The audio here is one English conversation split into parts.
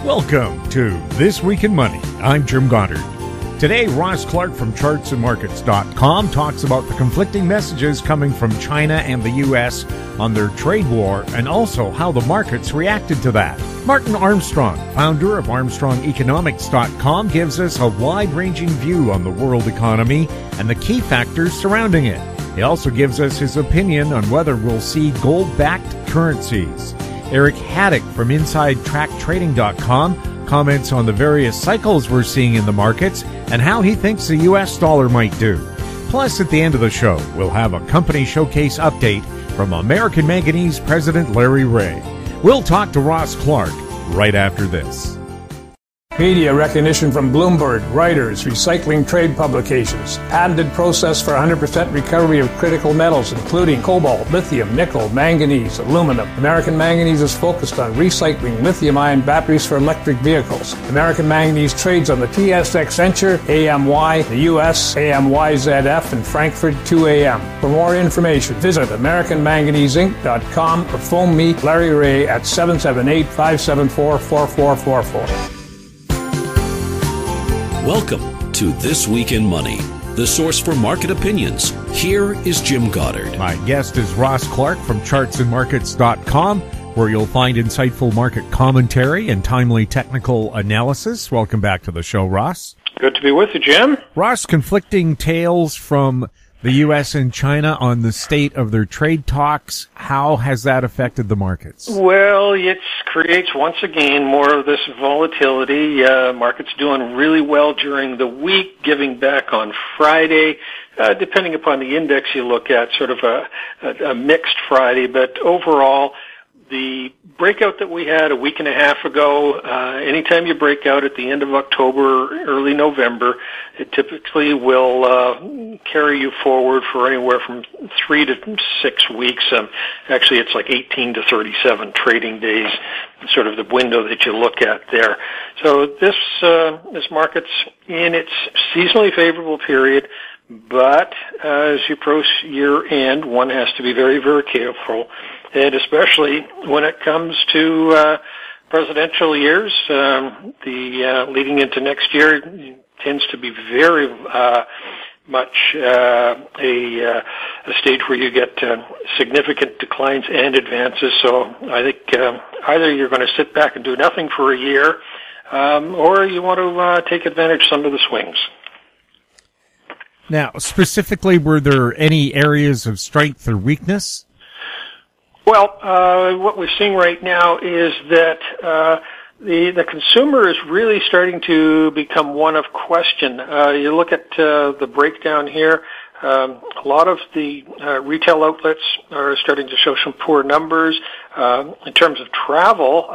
Welcome to This Week in Money. I'm Jim Goddard. Today, Ross Clark from chartsandmarkets.com talks about the conflicting messages coming from China and the U.S. on their trade war and also how the markets reacted to that. Martin Armstrong, founder of ArmstrongEconomics.com, gives us a wide-ranging view on the world economy and the key factors surrounding it. He also gives us his opinion on whether we'll see gold-backed currencies. Eric Hadik from InsideTrackTrading.com comments on the various cycles we're seeing in the markets and how he thinks the U.S. dollar might do. Plus, at the end of the show, we'll have a company showcase update from American Manganese President Larry Reaugh. We'll talk to Ross Clark right after this. Media recognition from Bloomberg, Reuters, recycling trade publications. Patented process for 100% recovery of critical metals, including cobalt, lithium, nickel, manganese, aluminum. American Manganese is focused on recycling lithium-ion batteries for electric vehicles. American Manganese trades on the TSX Venture, AMY, the US, AMY.V, and Frankfurt 2AM. For more information, visit AmericanManganeseInc.com or phone me, Larry Reaugh, at 778-574-4444. Welcome to This Week in Money, the source for market opinions. Here is Jim Goddard. My guest is Ross Clark from chartsandmarkets.com, where you'll find insightful market commentary and timely technical analysis. Welcome back to the show, Ross. Good to be with you, Jim. Ross, conflicting tales from the U.S. and China on the state of their trade talks. How has that affected the markets? Well, it creates, once again, more of this volatility. Markets doing really well during the week, giving back on Friday. Depending upon the index you look at, sort of a mixed Friday. But overall, the breakout that we had a week and a half ago, anytime you break out at the end of October, early November, it typically will carry you forward for anywhere from 3 to 6 weeks. Actually, it's like 18 to 37 trading days, sort of the window that you look at there. So this market's in its seasonally favorable period, but as you approach year-end, one has to be very, very careful. And especially when it comes to presidential years, the leading into next year tends to be very much a stage where you get significant declines and advances. So I think either you're going to sit back and do nothing for a year, or you want to take advantage of some of the swings. Now, specifically, were there any areas of strength or weakness? Well, what we're seeing right now is that the consumer is really starting to become one of question. You look at the breakdown here. A lot of the retail outlets are starting to show some poor numbers. In terms of travel,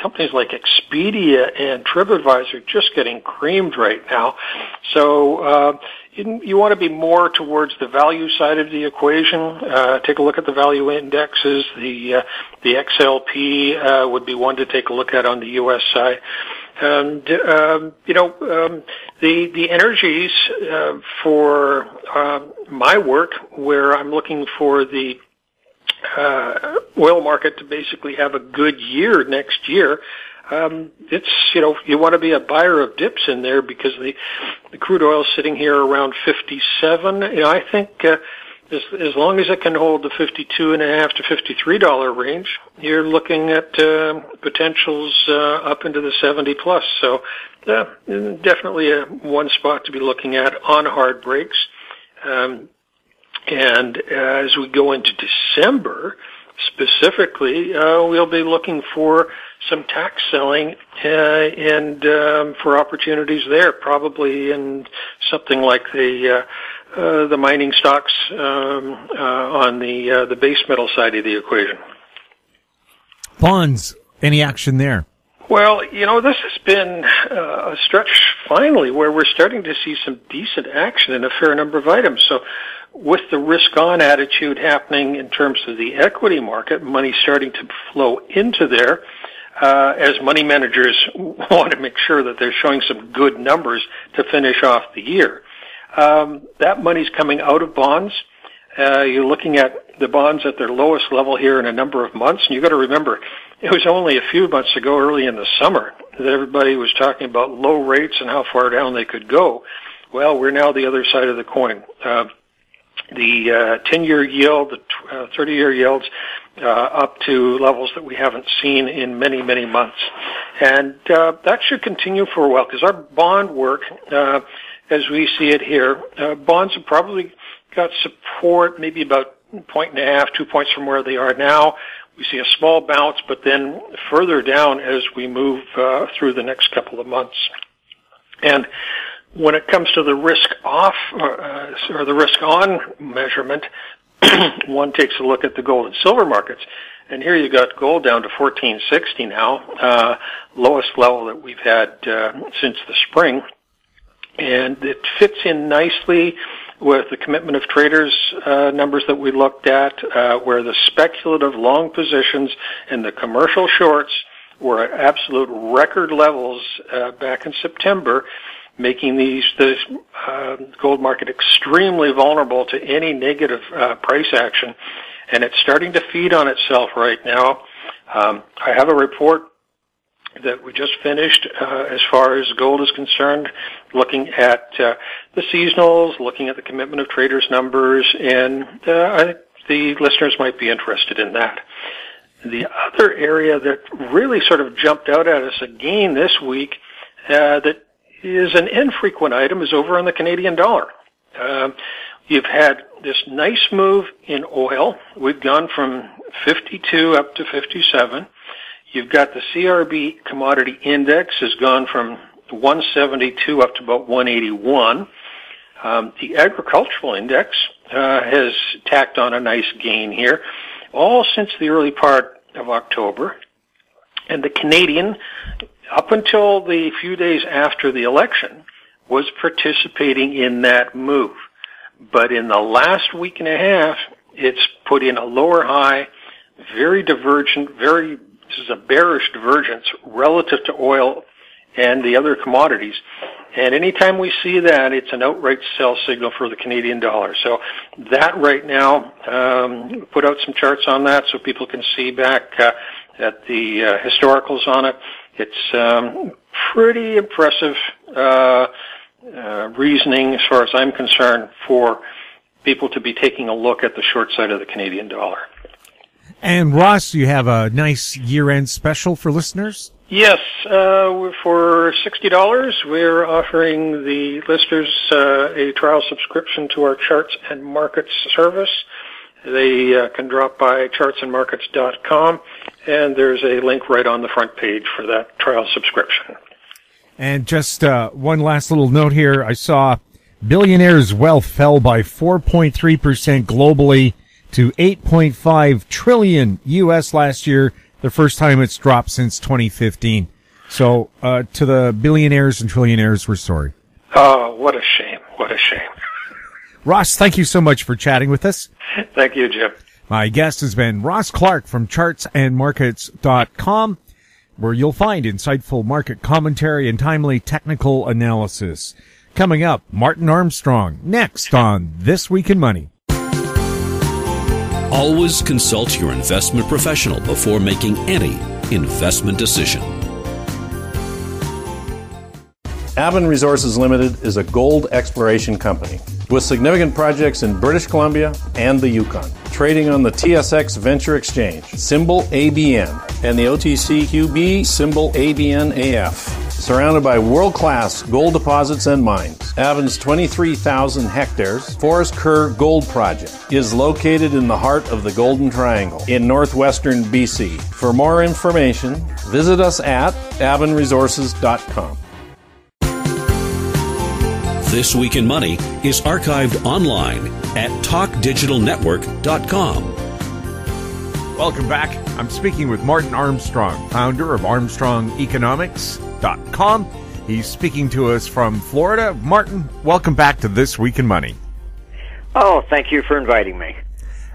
companies like Expedia and TripAdvisor are just getting creamed right now. So you want to be more towards the value side of the equation. Take a look at the value indexes. The XLP would be one to take a look at on the U.S. side. And, the energies for my work, where I'm looking for the oil market to basically have a good year next year, it's, you want to be a buyer of dips in there because the crude oil is sitting here around 57. I think as long as it can hold the $52.5 to $53 range, you're looking at potentials up into the 70 plus. So definitely one spot to be looking at on hard breaks. And as we go into December, specifically, we'll be looking for some tax selling and for opportunities there, probably in something like the mining stocks on the base metal side of the equation. Bonds, any action there? Well, this has been a stretch finally where we're starting to see some decent action in a fair number of items. So with the risk-on attitude happening in terms of the equity market, money starting to flow into there, as money managers want to make sure that they're showing some good numbers to finish off the year. That money's coming out of bonds. You're looking at the bonds at their lowest level here in a number of months, and you've got to remember, it was only a few months ago, early in the summer, that everybody was talking about low rates and how far down they could go. Well, we're now the other side of the coin. The 10-year yield, the 30-year yields, up to levels that we haven't seen in many, many months. And that should continue for a while, because our bond work, as we see it here, bonds have probably got support maybe about 1.5, 2 points from where they are now. We see a small bounce, but then further down as we move through the next couple of months. And when it comes to the risk off or the risk on measurement, one takes a look at the gold and silver markets. And here you got gold down to 1460 now, lowest level that we've had since the spring. And it fits in nicely with the commitment of traders numbers that we looked at, where the speculative long positions and the commercial shorts were at absolute record levels back in September, making the gold market extremely vulnerable to any negative price action. And it's starting to feed on itself right now. I have a report that we just finished as far as gold is concerned, looking at the seasonals, looking at the commitment of traders numbers, and I think the listeners might be interested in that. The other area that really sort of jumped out at us again this week that is an infrequent item is over on the Canadian dollar. You've had this nice move in oil. We've gone from 52 up to 57. You've got the CRB commodity index has gone from 172 up to about 181. The agricultural index has tacked on a nice gain here, all since the early part of October. And the Canadian, up until the few days after the election, was participating in that move. But in the last week and a half, it's put in a lower high, very divergent, this is a bearish divergence relative to oil and the other commodities. And anytime we see that, it's an outright sell signal for the Canadian dollar. So that right now, put out some charts on that so people can see back at the historicals on it. It's pretty impressive reasoning, as far as I'm concerned, for people to be taking a look at the short side of the Canadian dollar. And Ross, you have a nice year-end special for listeners? Yes, for $60, we're offering the listeners a trial subscription to our Charts and Markets service. They can drop by chartsandmarkets.com, and there's a link right on the front page for that trial subscription. And just one last little note here. I saw billionaires' wealth fell by 4.3% globally to $8.5 trillion U.S. last year, the first time it's dropped since 2015. So to the billionaires and trillionaires, we're sorry. Oh, what a shame. What a shame. Ross, thank you so much for chatting with us. Thank you, Jim. My guest has been Ross Clark from chartsandmarkets.com, where you'll find insightful market commentary and timely technical analysis. Coming up, Martin Armstrong, next on This Week in Money. Always consult your investment professional before making any investment decision. AMY.V Resources Limited is a gold exploration company with significant projects in British Columbia and the Yukon, trading on the TSX Venture Exchange, symbol ABN, and the OTCQB, symbol ABNAF. Surrounded by world-class gold deposits and mines, AMY.V's 23,000 hectares Forest Kerr Gold Project is located in the heart of the Golden Triangle in northwestern BC. For more information, visit us at AMYresources.com. This Week in Money is archived online at talkdigitalnetwork.com. Welcome back. I'm speaking with Martin Armstrong, founder of ArmstrongEconomics.com. He's speaking to us from Florida. Martin, welcome back to This Week in Money. Oh, thank you for inviting me.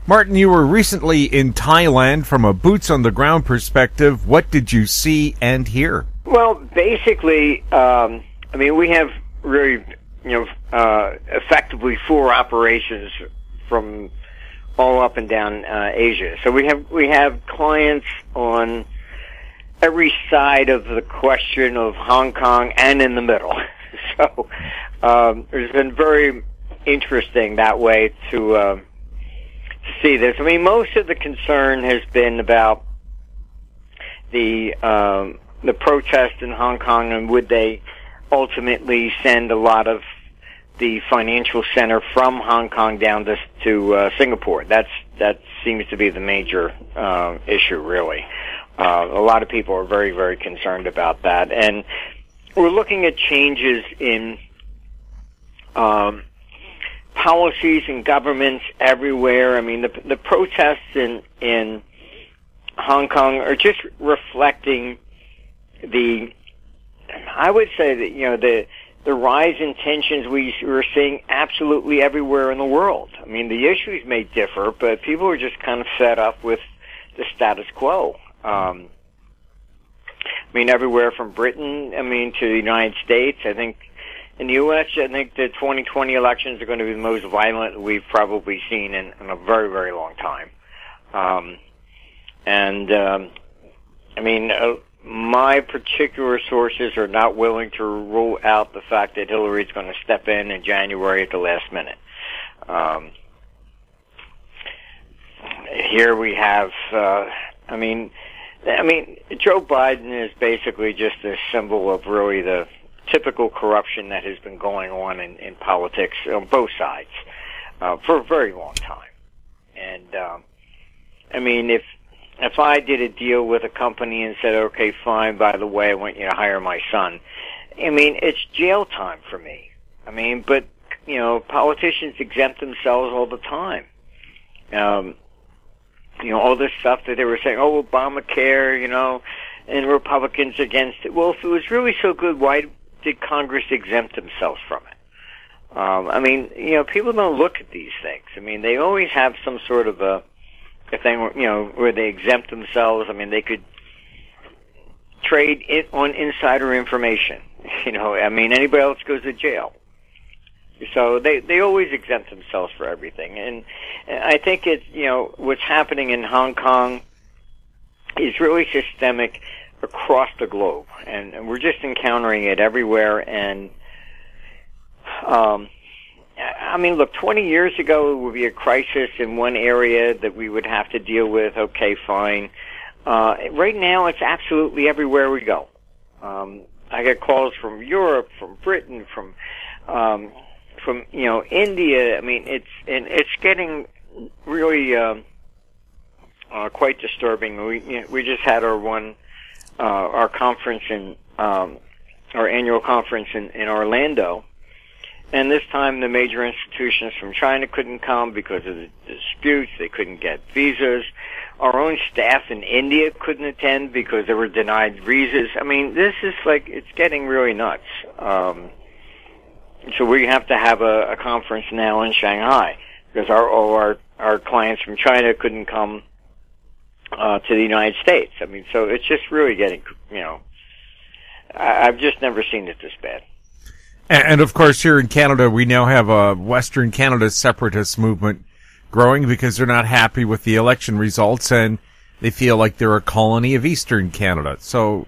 Martin, you were recently in Thailand. From a boots-on-the-ground perspective, what did you see and hear? Well, basically, we have really, effectively 4 operations from all up and down Asia. So we have clients on every side of the question of Hong Kong and in the middle. So it's been very interesting that way to see this. I mean, most of the concern has been about the protest in Hong Kong, and would they ultimately send a lot of the financial center from Hong Kong down to Singapore. That seems to be the major issue, really. A lot of people are very, very concerned about that. And we're looking at changes in policies and governments everywhere. I mean, the protests in Hong Kong are just reflecting I would say that, the rise in tensions we're seeing absolutely everywhere in the world. I mean, the issues may differ, but people are just kind of fed up with the status quo. I mean, everywhere from Britain, to the United States. I think in the U.S., I think the 2020 elections are going to be the most violent we've probably seen in a very, very long time. My particular sources are not willing to rule out the fact that Hillary's going to step in January at the last minute. Here we have, Joe Biden is basically just a symbol of really the typical corruption that has been going on in politics on both sides for a very long time. And if I did a deal with a company and said, okay, fine, by the way, I want you to hire my son, it's jail time for me. But politicians exempt themselves all the time. All this stuff that they were saying, Obamacare, and Republicans against it. Well, if it was really so good, why did Congress exempt themselves from it? People don't look at these things. They always have some sort of a thing, where they exempt themselves. They could trade it on insider information. Anybody else goes to jail. So they always exempt themselves for everything. And I think it's, what's happening in Hong Kong is really systemic across the globe. And we're just encountering it everywhere. And, look, 20 years ago it would be a crisis in one area that we would have to deal with. Okay, fine. Right now it's absolutely everywhere we go. I get calls from Europe, from Britain, from India. It's getting really quite disturbing. We just had our conference our annual conference in Orlando. And this time the major institutions from China couldn't come because of the disputes. They couldn't get visas. Our own staff in India couldn't attend because they were denied visas. This is it's getting really nuts. So we have to have a conference now in Shanghai because all our clients from China couldn't come to the United States. So it's just really getting, I've just never seen it this bad. And of course, here in Canada, we now have a Western Canada separatist movement growing because they're not happy with the election results and they feel like they're a colony of Eastern Canada. So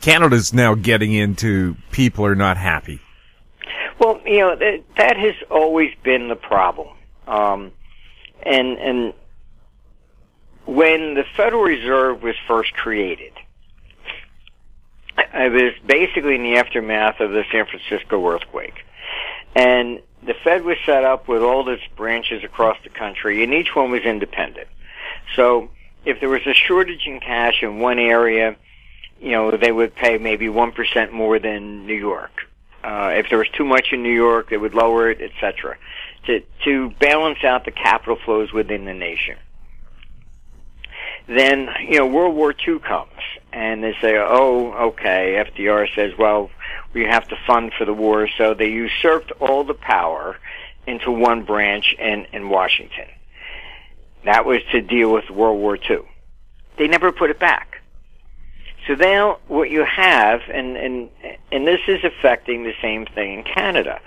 Canada's now getting into people are not happy. Well, that has always been the problem. And when the Federal Reserve was first created, it was basically in the aftermath of the San Francisco earthquake. And the Fed was set up with all its branches across the country, and each one was independent. So if there was a shortage in cash in one area, they would pay maybe 1% more than New York. If there was too much in New York, they would lower it, etc., to balance out the capital flows within the nation. Then, World War II comes, and they say, okay, FDR says, well, we have to fund for the war, so they usurped all the power into one branch in Washington. That was to deal with World War II. They never put it back. So now what you have, and this is affecting the same thing in Canada,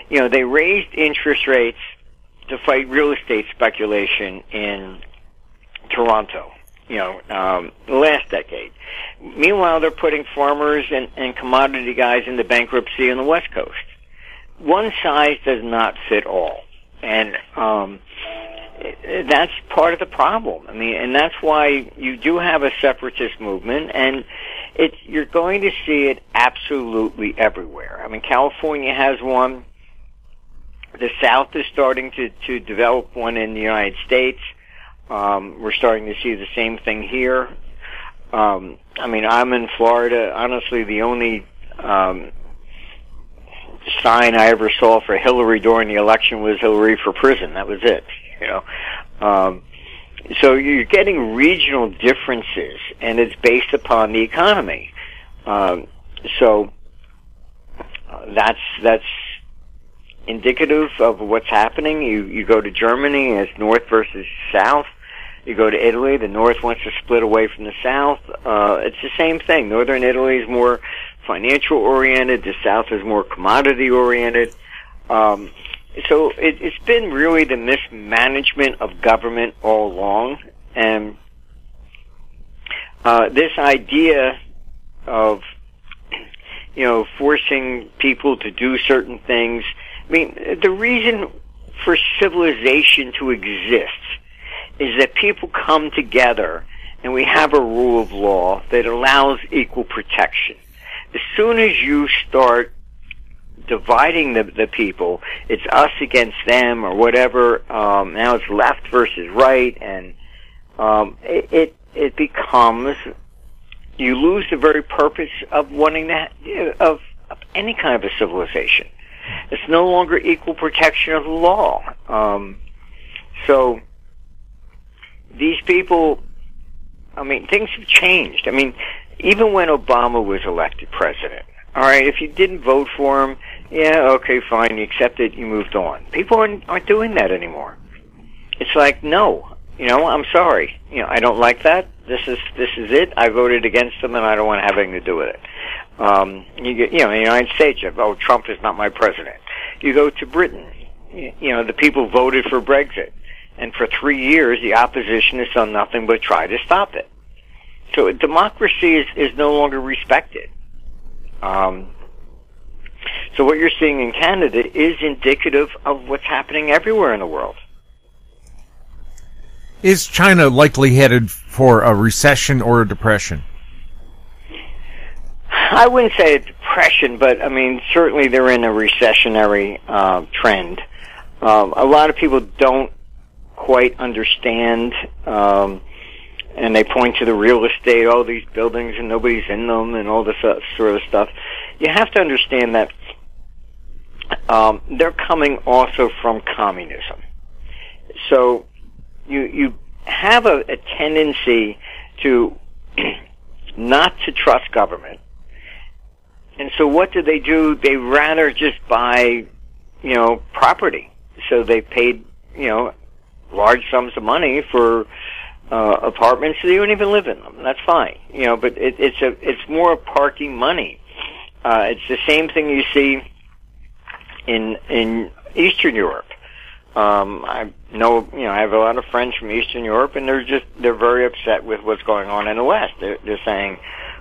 they raised interest rates to fight real estate speculation in Toronto. last decade. Meanwhile, they're putting farmers and commodity guys into bankruptcy on the West Coast. One size does not fit all. And that's part of the problem. I mean, and that's why you do have a separatist movement, and you're going to see it absolutely everywhere. I mean, California has one. The South is starting to develop one in the United States. We're starting to see the same thing here. I mean, I'm in Florida. Honestly, the only sign I ever saw for Hillary during the election was Hillary for prison. That was it, So you're getting regional differences, and it's based upon the economy. So that's indicative of what's happening. You go to Germany, and it's north versus south. You go to Italy, the north wants to split away from the south. It's the same thing. Northern Italy is more financial oriented. The south is more commodity oriented. So it's been really the mismanagement of government all along. And this idea of, forcing people to do certain things. I mean, the reason for civilization to exist is that people come together and we have a rule of law that allows equal protection. As soon as you start dividing the people, it's us against them or whatever, now it's left versus right, and it becomes, you lose the very purpose of wanting that, of any kind of a civilization. It's no longer equal protection of the law. So these people, I mean, things have changed. I mean, even when Obama was elected president, all right, if you didn't vote for him, yeah, okay, fine, you accepted, you moved on. People aren't doing that anymore. It's like, no, I'm sorry, I don't like that. This is it. I voted against them, and I don't want to have anything to do with it. You get, in the United States, Trump is not my president. You go to Britain, the people voted for Brexit, and for 3 years, the opposition has done nothing but try to stop it. So democracy is no longer respected. So what you're seeing in Canada is indicative of what's happening everywhere in the world. Is China likely headed for a recession or a depression? I wouldn't say a depression, but I mean, certainly they're in a recessionary trend. A lot of people don't quite understand, and they point to the real estate, all these buildings, and nobody's in them, and all this sort of stuff. You have to understand that they're coming also from communism. So you have a tendency to not to trust government. And so what do? They rather just buy, property. So they paid, large sums of money for apartments, so they don't even live in them. That's fine, but it's more parking money. It's the same thing you see in Eastern Europe. I know, I have a lot of friends from Eastern Europe, and they're very upset with what's going on in the West. They're saying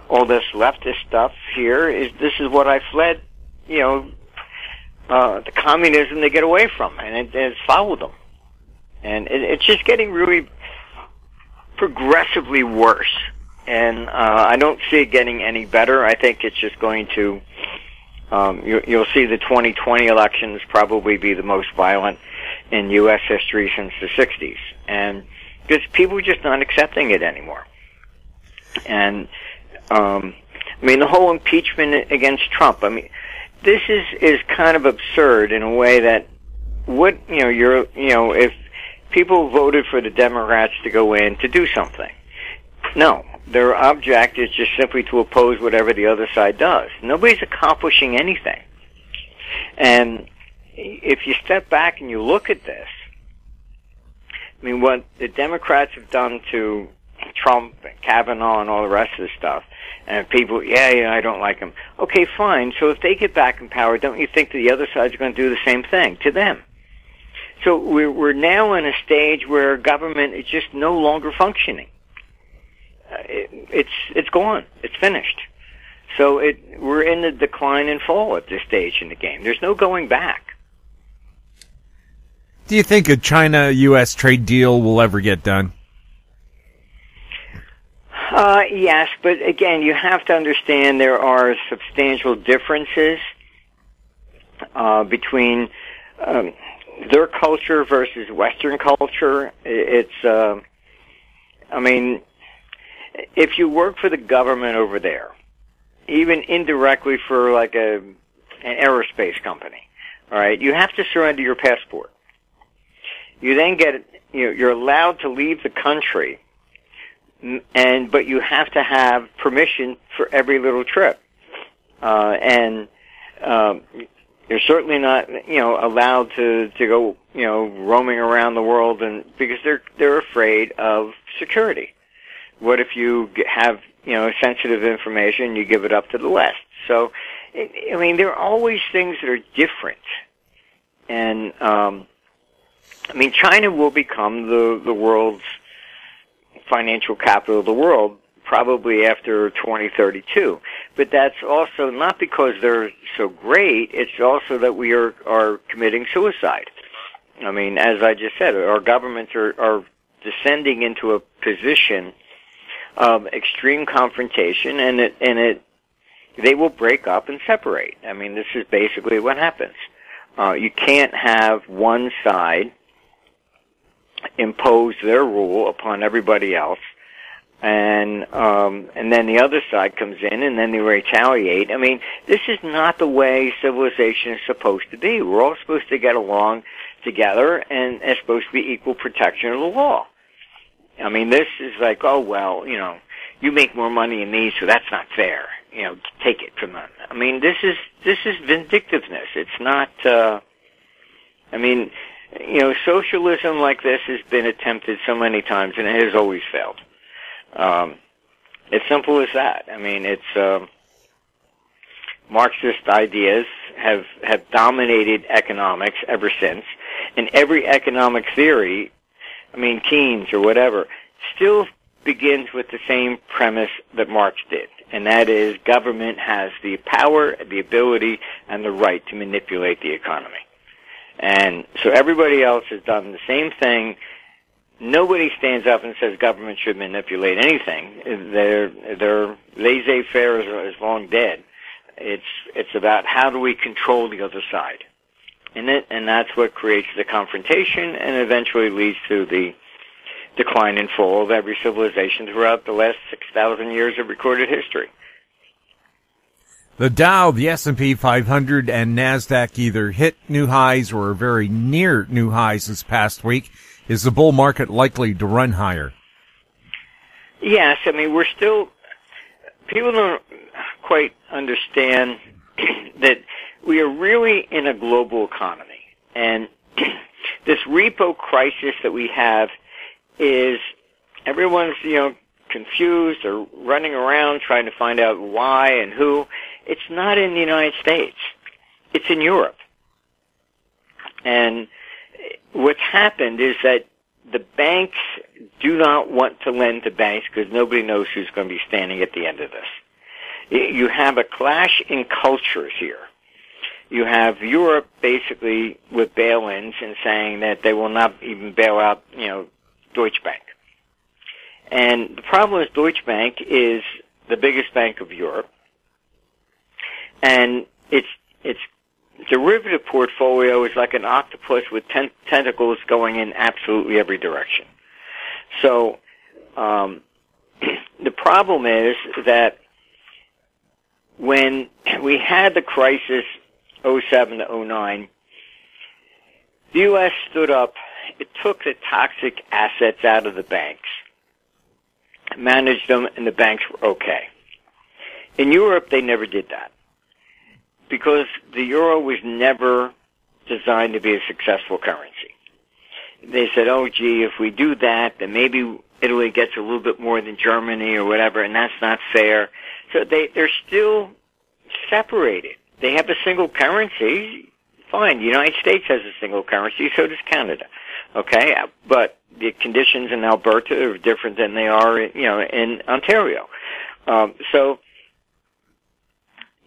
all this leftist stuff here this is what I fled, the communism to get away from, and it's followed them. And it's just getting really progressively worse. And I don't see it getting any better. I think it's just going to, you'll see the 2020 elections probably be the most violent in U.S. history since the 60s. And because people are just not accepting it anymore. And, the whole impeachment against Trump, this is kind of absurd in a way that if people voted for the Democrats to go in to do something. No, their object is just simply to oppose whatever the other side does. Nobody's accomplishing anything. And if you step back and you look at this, what the Democrats have done to Trump and Kavanaugh and all the rest of the stuff, and people, I don't like them. Okay, fine. So if they get back in power, don't you think that the other side's going to do the same thing to them? So we're now in a stage where government is just no longer functioning. it's gone. It's finished. So we're in the decline and fall at this stage in the game. There's no going back. Do you think a China-U.S. trade deal will ever get done? Yes, but again, you have to understand there are substantial differences between their culture versus Western culture. It's, I mean, if you work for the government over there, even indirectly for like an aerospace company, all right, you have to surrender your passport. You then you're allowed to leave the country, but you have to have permission for every little trip, and you're certainly not, allowed to go, roaming around the world, and because they're afraid of security. What if you have, sensitive information, you give it up to the West? So, I mean, there are always things that are different, and China will become the world's financial capital of the world probably after 2032. But that's also not because they're so great, it's also that we are committing suicide. I mean, as I just said, our governments are descending into a position of extreme confrontation, and they will break up and separate. I mean, this is basically what happens. You can't have one side impose their rule upon everybody else, and then the other side comes in, and then they retaliate. I mean, this is not the way civilization is supposed to be. We're all supposed to get along together, and it's supposed to be equal protection of the law. I mean, this is like, oh, well, you make more money than me, so that's not fair. Take it from them. I mean, this is vindictiveness. It's not, socialism like this has been attempted so many times, and it has always failed. As simple as that. I mean, it's, Marxist ideas have dominated economics ever since, and every economic theory, Keynes or whatever, still begins with the same premise that Marx did, and that is government has the power, the ability, and the right to manipulate the economy. And so everybody else has done the same thing. Nobody stands up and says government should manipulate anything. Their laissez-faire is long dead. It's about how do we control the other side. And that's what creates the confrontation and eventually leads to the decline and fall of every civilization throughout the last 6,000 years of recorded history. The Dow, the S&P 500, and NASDAQ either hit new highs or are very near new highs this past week. Is the bull market likely to run higher? Yes, we're still, people don't quite understand that we are really in a global economy. And this repo crisis that we have is everyone's, confused or running around trying to find out why and who. It's not in the United States. It's in Europe. And what's happened is that the banks do not want to lend to banks because nobody knows who's going to be standing at the end of this. You have a clash in cultures here. You have Europe basically with bail-ins and saying that they will not even bail out, Deutsche Bank. And the problem with Deutsche Bank is the biggest bank of Europe, and its derivative portfolio is like an octopus with tentacles going in absolutely every direction. So the problem is that when we had the crisis 07 to 09, the U.S. stood up. It took the toxic assets out of the banks, managed them, and the banks were okay. In Europe, they never did that because the euro was never designed to be a successful currency. They said, oh, gee, if we do that, then maybe Italy gets a little bit more than Germany or whatever, and that's not fair. So they're still separated. They have a single currency. Fine, the United States has a single currency, so does Canada. Okay, but the conditions in Alberta are different than they are, in Ontario. So,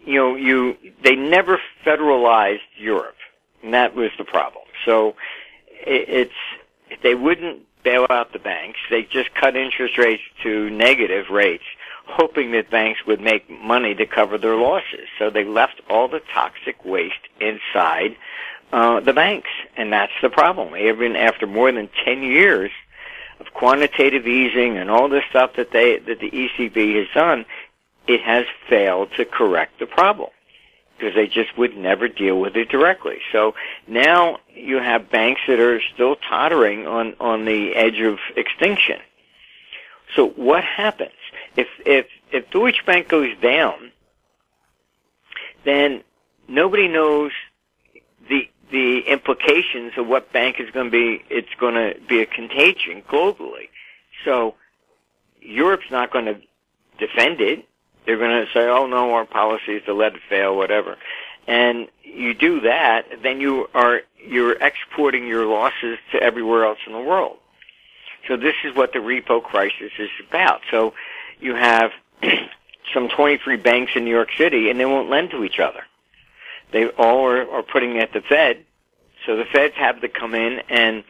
they never federalized Europe, and that was the problem. So, they wouldn't bail out the banks. They just cut interest rates to negative rates, hoping that banks would make money to cover their losses. So they left all the toxic waste inside the banks, and that's the problem. Even after more than 10 years of quantitative easing and all this stuff that the ECB has done, it has failed to correct the problem because they just would never deal with it directly. So now you have banks that are still tottering on the edge of extinction. So what happens? If Deutsche Bank goes down, then nobody knows the implications of what bank is going to be. It's going to be a contagion globally. So Europe's not going to defend it. They're going to say, oh no, our policy is to let it fail, whatever. And you do that, then you're exporting your losses to everywhere else in the world. So this is what the repo crisis is about. So you have some 23 banks in New York City, and they won't lend to each other. They all are putting it at the Fed, so the Feds have to come in and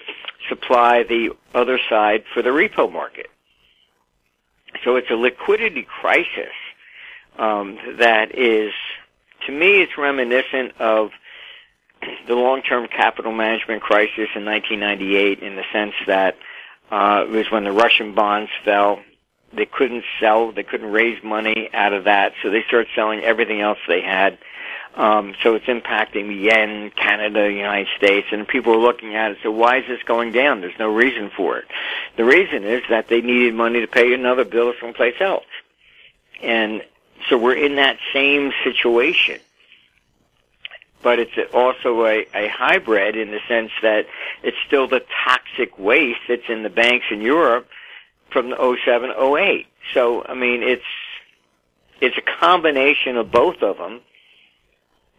supply the other side for the repo market. So it's a liquidity crisis that is, to me, it's reminiscent of the long-term capital management crisis in 1998 in the sense that it was when the Russian bonds fell. They couldn't raise money out of that, so they started selling everything else they had. So it's impacting the yen, Canada, the United States, and people are looking at it. So why is this going down? There's no reason for it. The reason is that they needed money to pay another bill someplace else. And so we're in that same situation. But it's also a hybrid in the sense that it's still the toxic waste that's in the banks in Europe from the 07, 08. So, I mean, it's a combination of both of them.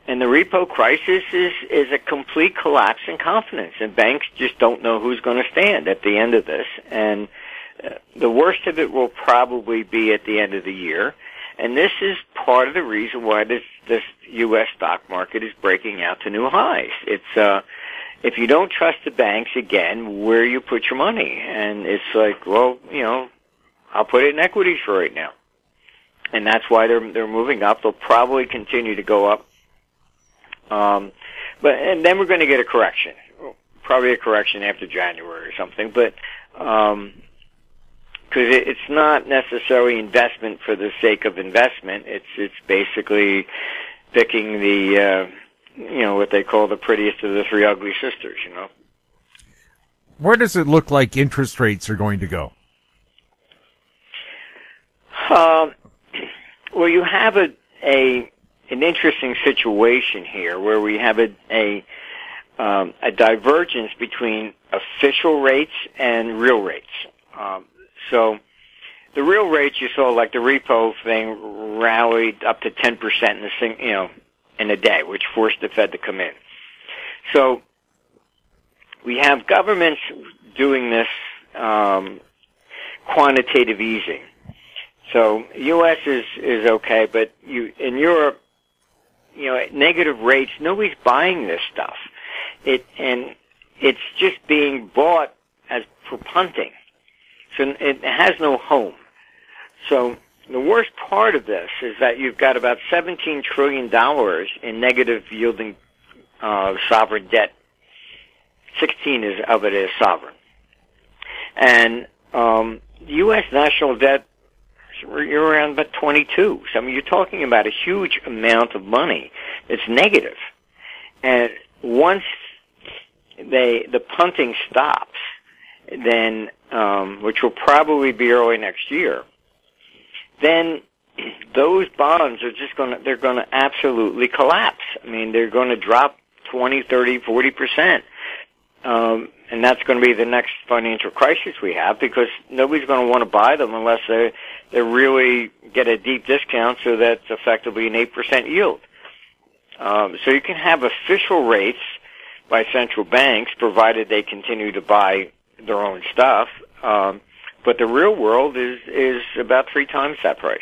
And the repo crisis is a complete collapse in confidence, and banks just don't know who's going to stand at the end of this. And the worst of it will probably be at the end of the year. And this is part of the reason why this U.S. stock market is breaking out to new highs. It's if you don't trust the banks, again, where you put your money. And it's like, well, I'll put it in equities for right now. And that's why they're moving up. They'll probably continue to go up. And then we're going to get a correction, probably a correction after January or something, but, because it's not necessarily investment for the sake of investment. It's basically picking the, what they call the prettiest of the three ugly sisters, Where does it look like interest rates are going to go? Well, you have an interesting situation here where we have a divergence between official rates and real rates. So the real rates you saw, like the repo thing, rallied up to 10% in a day, which forced the Fed to come in. So we have governments doing this quantitative easing. So U.S. is okay, but in Europe, negative rates, nobody's buying this stuff. And it's just being bought as for punting. So it has no home. So the worst part of this is that you've got about $17 trillion in negative yielding sovereign debt. 16 of it is sovereign. And U.S. national debt, you're around about 22. So, I mean, you're talking about a huge amount of money that's negative. And once the punting stops, then, which will probably be early next year, then those bonds are they're gonna absolutely collapse. I mean, they're gonna drop 20, 30, 40%. And that's going to be the next financial crisis we have, because nobody's going to want to buy them unless they really get a deep discount, so that's effectively an 8% yield. So you can have official rates by central banks, provided they continue to buy their own stuff. But the real world is about 3 times that price.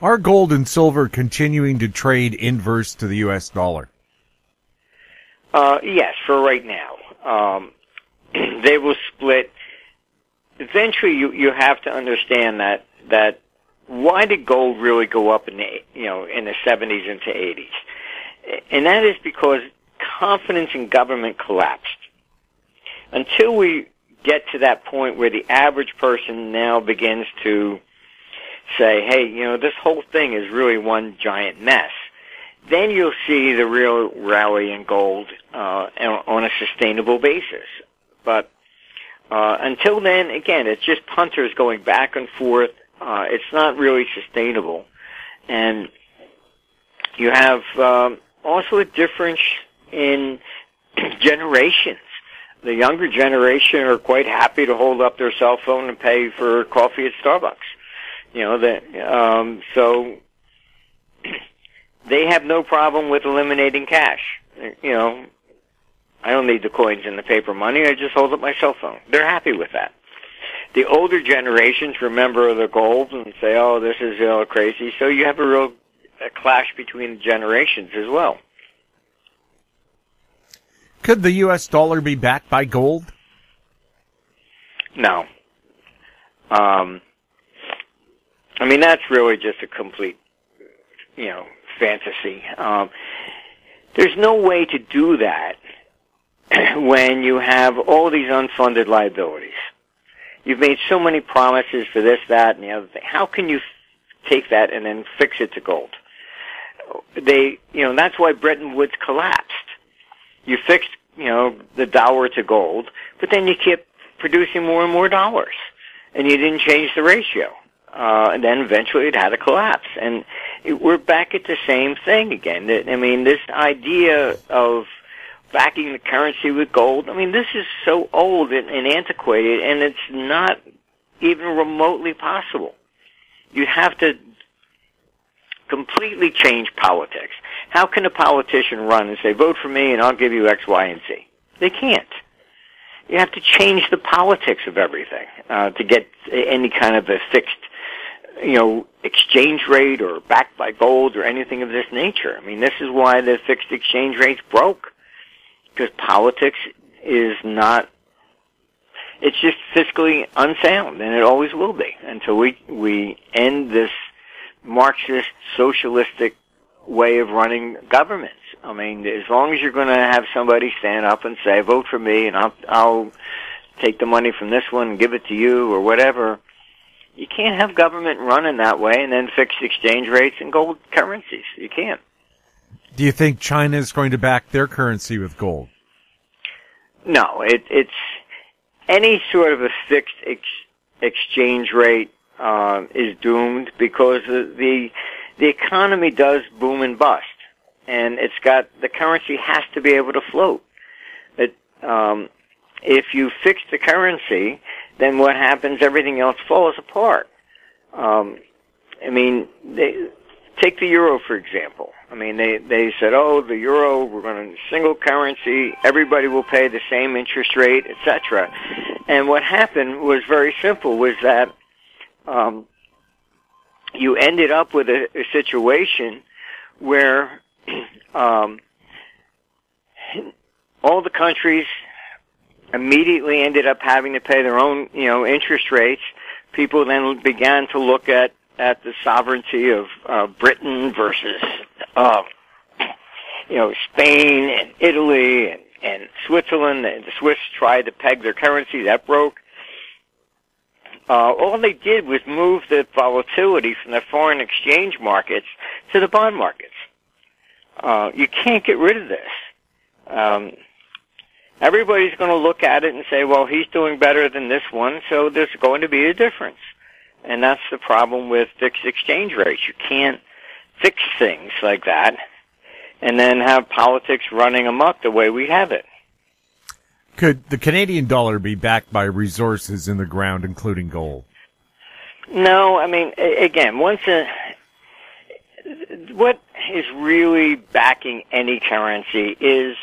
Are gold and silver continuing to trade inverse to the U.S. dollar? Yes, for right now. They will split. Eventually, you have to understand that why did gold really go up in the 70s into 80s? And that is because confidence in government collapsed. Until we get to that point where the average person now begins to say, hey, this whole thing is really one giant mess, then you'll see the real rally in gold on a sustainable basis. But until then, again, it's just punters going back and forth. It's not really sustainable. And you have also a difference in generations. The younger generation are quite happy to hold up their cell phone and pay for coffee at Starbucks. So they have no problem with eliminating cash. I don't need the coins and the paper money. I just hold up my cell phone. They're happy with that. The older generations remember the gold and say, oh, this is crazy. So you have a clash between the generations as well. Could the U.S. dollar be backed by gold? No. That's really just a complete, fantasy. There's no way to do that when you have all these unfunded liabilities. You've made so many promises for this, that, and the other thing. How can you take that and then fix it to gold? That's why Bretton Woods collapsed. You fixed, the dollar to gold, but then you kept producing more and more dollars, and you didn't change the ratio. And then eventually it had to collapse. And we're back at the same thing again. This idea of backing the currency with gold, this is so old and antiquated, and it's not even remotely possible. You have to completely change politics. How can a politician run and say, vote for me and I'll give you X, Y, and Z? They can't. You have to change the politics of everything to get any kind of a fixed, exchange rate or backed by gold or anything of this nature. This is why the fixed exchange rates broke, because politics is not, it's just fiscally unsound, and it always will be until we end this Marxist, socialistic way of running governments. As long as you're going to have somebody stand up and say, vote for me and I'll take the money from this one and give it to you or whatever, you can't have government running that way and then fix exchange rates and gold currencies. You can't. Do you think China is going to back their currency with gold? No, it's any sort of a fixed exchange rate is doomed, because the economy does boom and bust, and the currency has to be able to float. If you fix the currency, then what happens? Everything else falls apart. Take the euro, for example. They said, oh, the euro, we're going to single currency, everybody will pay the same interest rate, etc. And what happened was very simple, was that you ended up with a situation where all the countries immediately ended up having to pay their own, interest rates. People then began to look at the sovereignty of Britain versus, Spain and Italy and Switzerland. And the Swiss tried to peg their currency. That broke. All they did was move the volatility from the foreign exchange markets to the bond markets. You can't get rid of this. Everybody's going to look at it and say, well, he's doing better than this one, so there's going to be a difference. And that's the problem with fixed exchange rates. You can't fix things like that and then have politics running amok the way we have it. Could the Canadian dollar be backed by resources in the ground, including gold? No, again, is really backing any currency is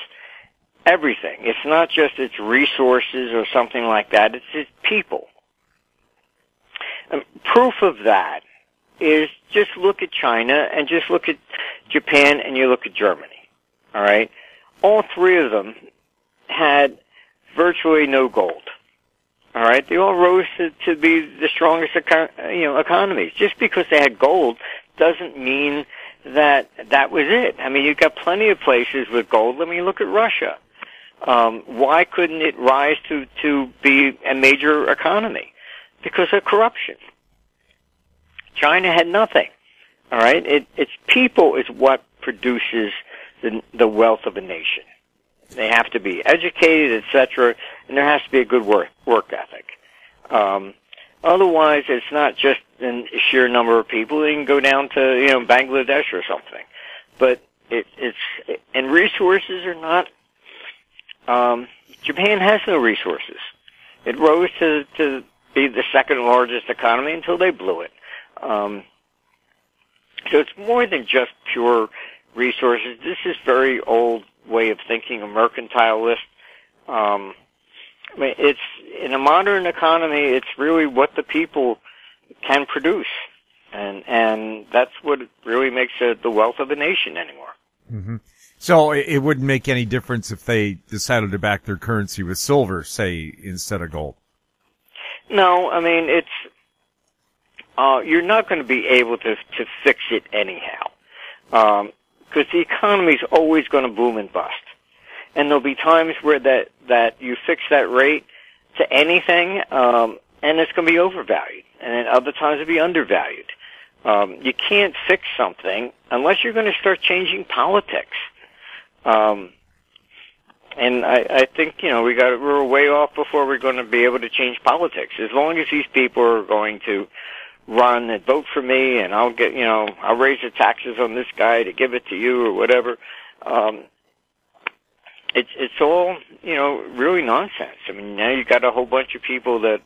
everything. It's not just its resources or something like that. It's its people. And proof of that is just look at China and just look at Japan and you look at Germany. All right? All three of them had virtually no gold. All right? They all rose to be the strongest economies. Just because they had gold doesn't mean that was it. I mean, you've got plenty of places with gold. I mean, look at Russia. Why couldn't it rise to be a major economy? Because of corruption. China had nothing. All right? Its people is what produces the wealth of a nation. They have to be educated, etc., and there has to be a good work ethic. Otherwise, it's not just a sheer number of people. They can go down to Bangladesh or something. But and resources are not. Japan has no resources. It rose to be the second largest economy until they blew it. So it's more than just pure resources. This is very old way of thinking, a mercantilist. I mean, it's in a modern economy. It's really what the people can produce, and that's what really makes the wealth of a nation anymore. Mm-hmm. So it wouldn't make any difference if they decided to back their currency with silver, say, instead of gold. No, I mean you're not going to be able to fix it anyhow, because the economy's always going to boom and bust. And there'll be times where that you fix that rate to anything, and it's going to be overvalued. And then other times it'll be undervalued. You can't fix something unless you're going to start changing politics. And I think, we're way off before we're going to be able to change politics. As long as these people are going to run and vote for me and I'll raise the taxes on this guy to give it to you or whatever, it's all, really nonsense. I mean, now you've got a whole bunch of people that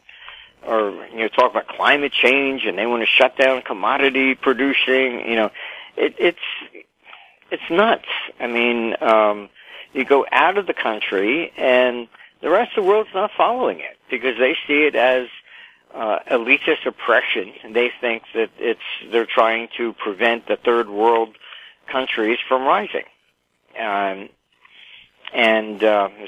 are, talk about climate change and they want to shut down commodity producing, it's nuts. I mean, you go out of the country and the rest of the world's not following it because they see it as elitist oppression, and they think that they're trying to prevent the third world countries from rising.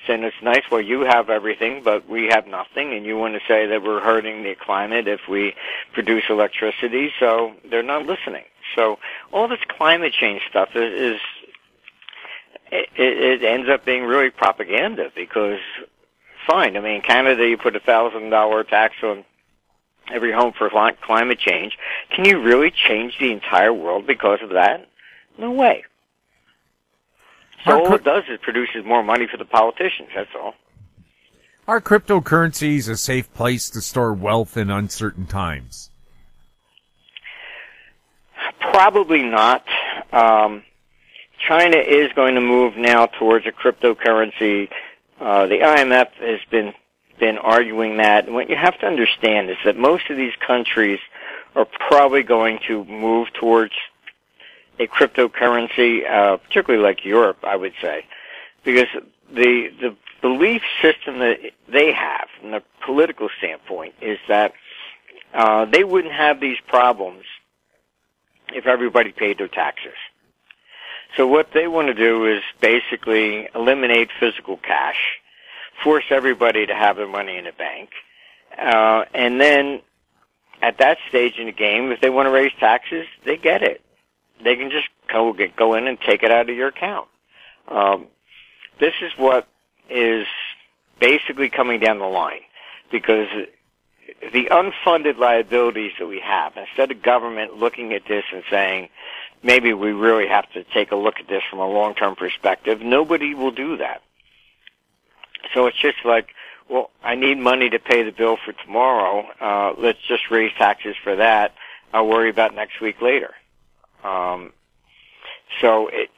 Saying it's nice, well, you have everything, but we have nothing, and you want to say that we're hurting the climate if we produce electricity, so they're not listening. So all this climate change stuff it ends up being really propaganda because, fine, I mean, in Canada you put a $1,000 tax on every home for climate change. Can you really change the entire world because of that? No way. So all it does is produces more money for the politicians, that's all. Are cryptocurrencies a safe place to store wealth in uncertain times? Probably not. China is going to move now towards a cryptocurrency. The IMF has been arguing that. And what you have to understand is that most of these countries are probably going to move towards a cryptocurrency, particularly like Europe, I would say, because the belief system that they have from the political standpoint is that they wouldn't have these problems if everybody paid their taxes. So what they want to do is basically eliminate physical cash, force everybody to have their money in a bank, and then at that stage in the game, if they want to raise taxes, they get it. They can just go in and take it out of your account. This is what is basically coming down the line, because the unfunded liabilities that we have, instead of government looking at this and saying, maybe we really have to take a look at this from a long-term perspective, nobody will do that. So it's just like, well, I need money to pay the bill for tomorrow. Let's just raise taxes for that. I'll worry about next week later.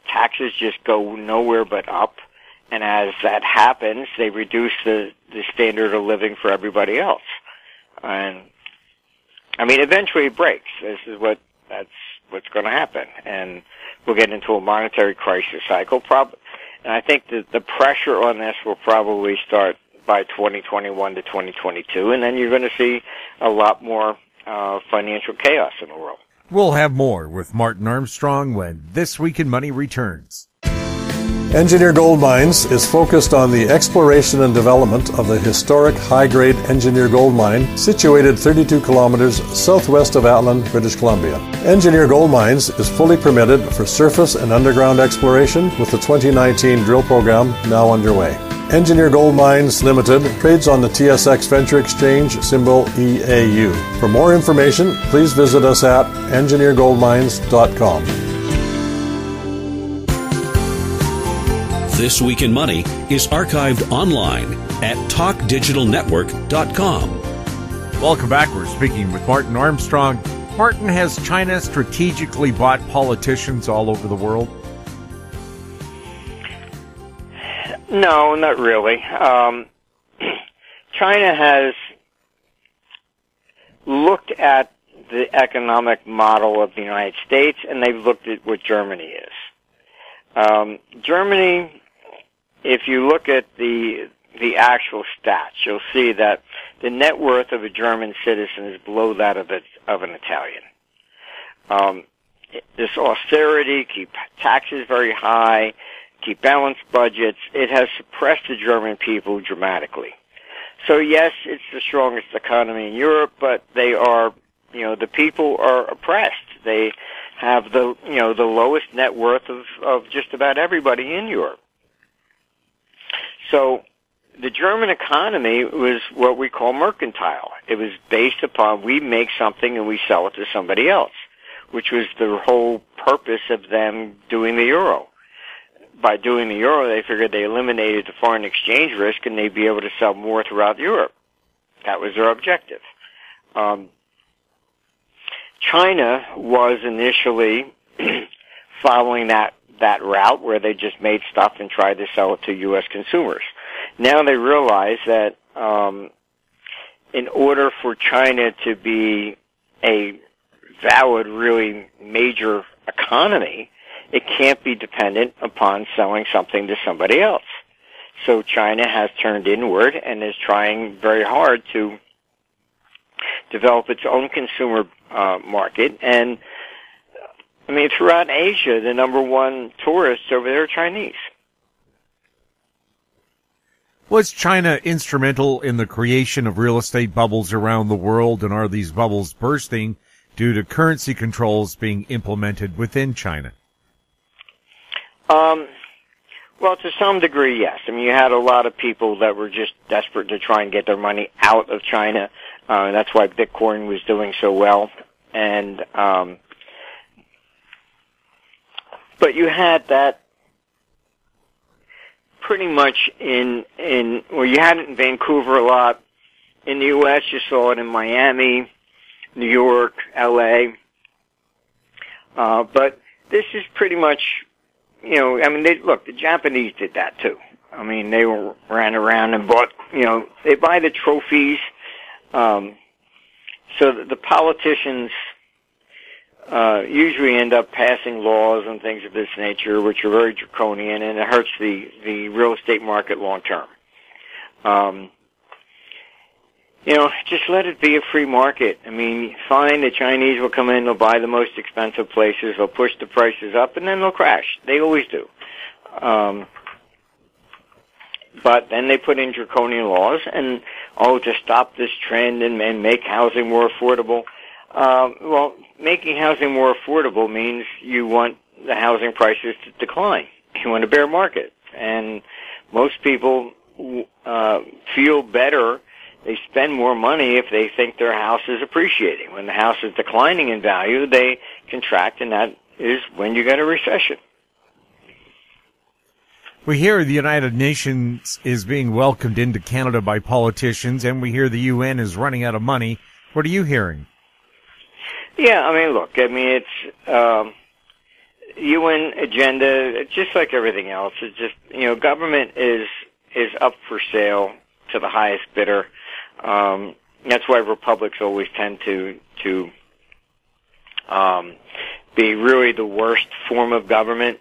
Taxes just go nowhere but up, and as that happens, they reduce the standard of living for everybody else. And I mean, eventually it breaks. That's what's going to happen. And we'll get into a monetary crisis cycle. And I think that the pressure on this will probably start by 2021 to 2022, and then you're going to see a lot more financial chaos in the world. We'll have more with Martin Armstrong when This Week in Money returns. Engineer Gold Mines is focused on the exploration and development of the historic high-grade Engineer Gold Mine situated 32 kilometers southwest of Atlan, British Columbia. Engineer Gold Mines is fully permitted for surface and underground exploration with the 2019 drill program now underway. Engineer Gold Mines Limited trades on the TSX Venture Exchange, symbol EAU. For more information, please visit us at engineergoldmines.com. This Week in Money is archived online at talkdigitalnetwork.com. Welcome back. We're speaking with Martin Armstrong. Martin, has China strategically bought politicians all over the world? No, not really. China has looked at the economic model of the United States, and they've looked at what Germany is. Germany, if you look at the actual stats, you'll see that the net worth of a German citizen is below that of an Italian. This austerity, keep taxes very high, keep balanced budgets, it has suppressed the German people dramatically. So yes, it's the strongest economy in Europe, but they are, the people are oppressed. They have the lowest net worth of just about everybody in Europe. So the German economy was what we call mercantile. It was based upon we make something and we sell it to somebody else, which was the whole purpose of them doing the euro. By doing the euro, they figured they eliminated the foreign exchange risk and they'd be able to sell more throughout Europe. That was their objective. China was initially following that route where they just made stuff and tried to sell it to U.S. consumers. Now they realize that in order for China to be a valid, really major economy, it can't be dependent upon selling something to somebody else. So China has turned inward and is trying very hard to develop its own consumer market. And, throughout Asia, the number one tourists over there are Chinese. Was China instrumental in the creation of real estate bubbles around the world, and are these bubbles bursting due to currency controls being implemented within China? Well, to some degree, yes. You had a lot of people that were just desperate to try and get their money out of China. That's why Bitcoin was doing so well. And, but you had that pretty much you had it in Vancouver a lot. In the U.S., you saw it in Miami, New York, L.A. But this is pretty much, the Japanese did that too. They ran around and bought, they buy the trophies. So the politicians usually end up passing laws and things of this nature, which are very draconian, and it hurts the real estate market long term. Just let it be a free market. Fine, the Chinese will come in, they'll buy the most expensive places, they'll push the prices up, and then they'll crash. They always do. But then they put in draconian laws and, to stop this trend and make housing more affordable. Well, making housing more affordable means you want the housing prices to decline. You want a bear market. And most people feel better, they spend more money if they think their house is appreciating. When the house is declining in value, they contract, and that is when you get a recession. We hear the United Nations is being welcomed into Canada by politicians, and we hear the UN is running out of money. What are you hearing? Yeah, it's UN agenda, just like everything else. It's just, government is up for sale to the highest bidder. That's why republics always tend to be really the worst form of government.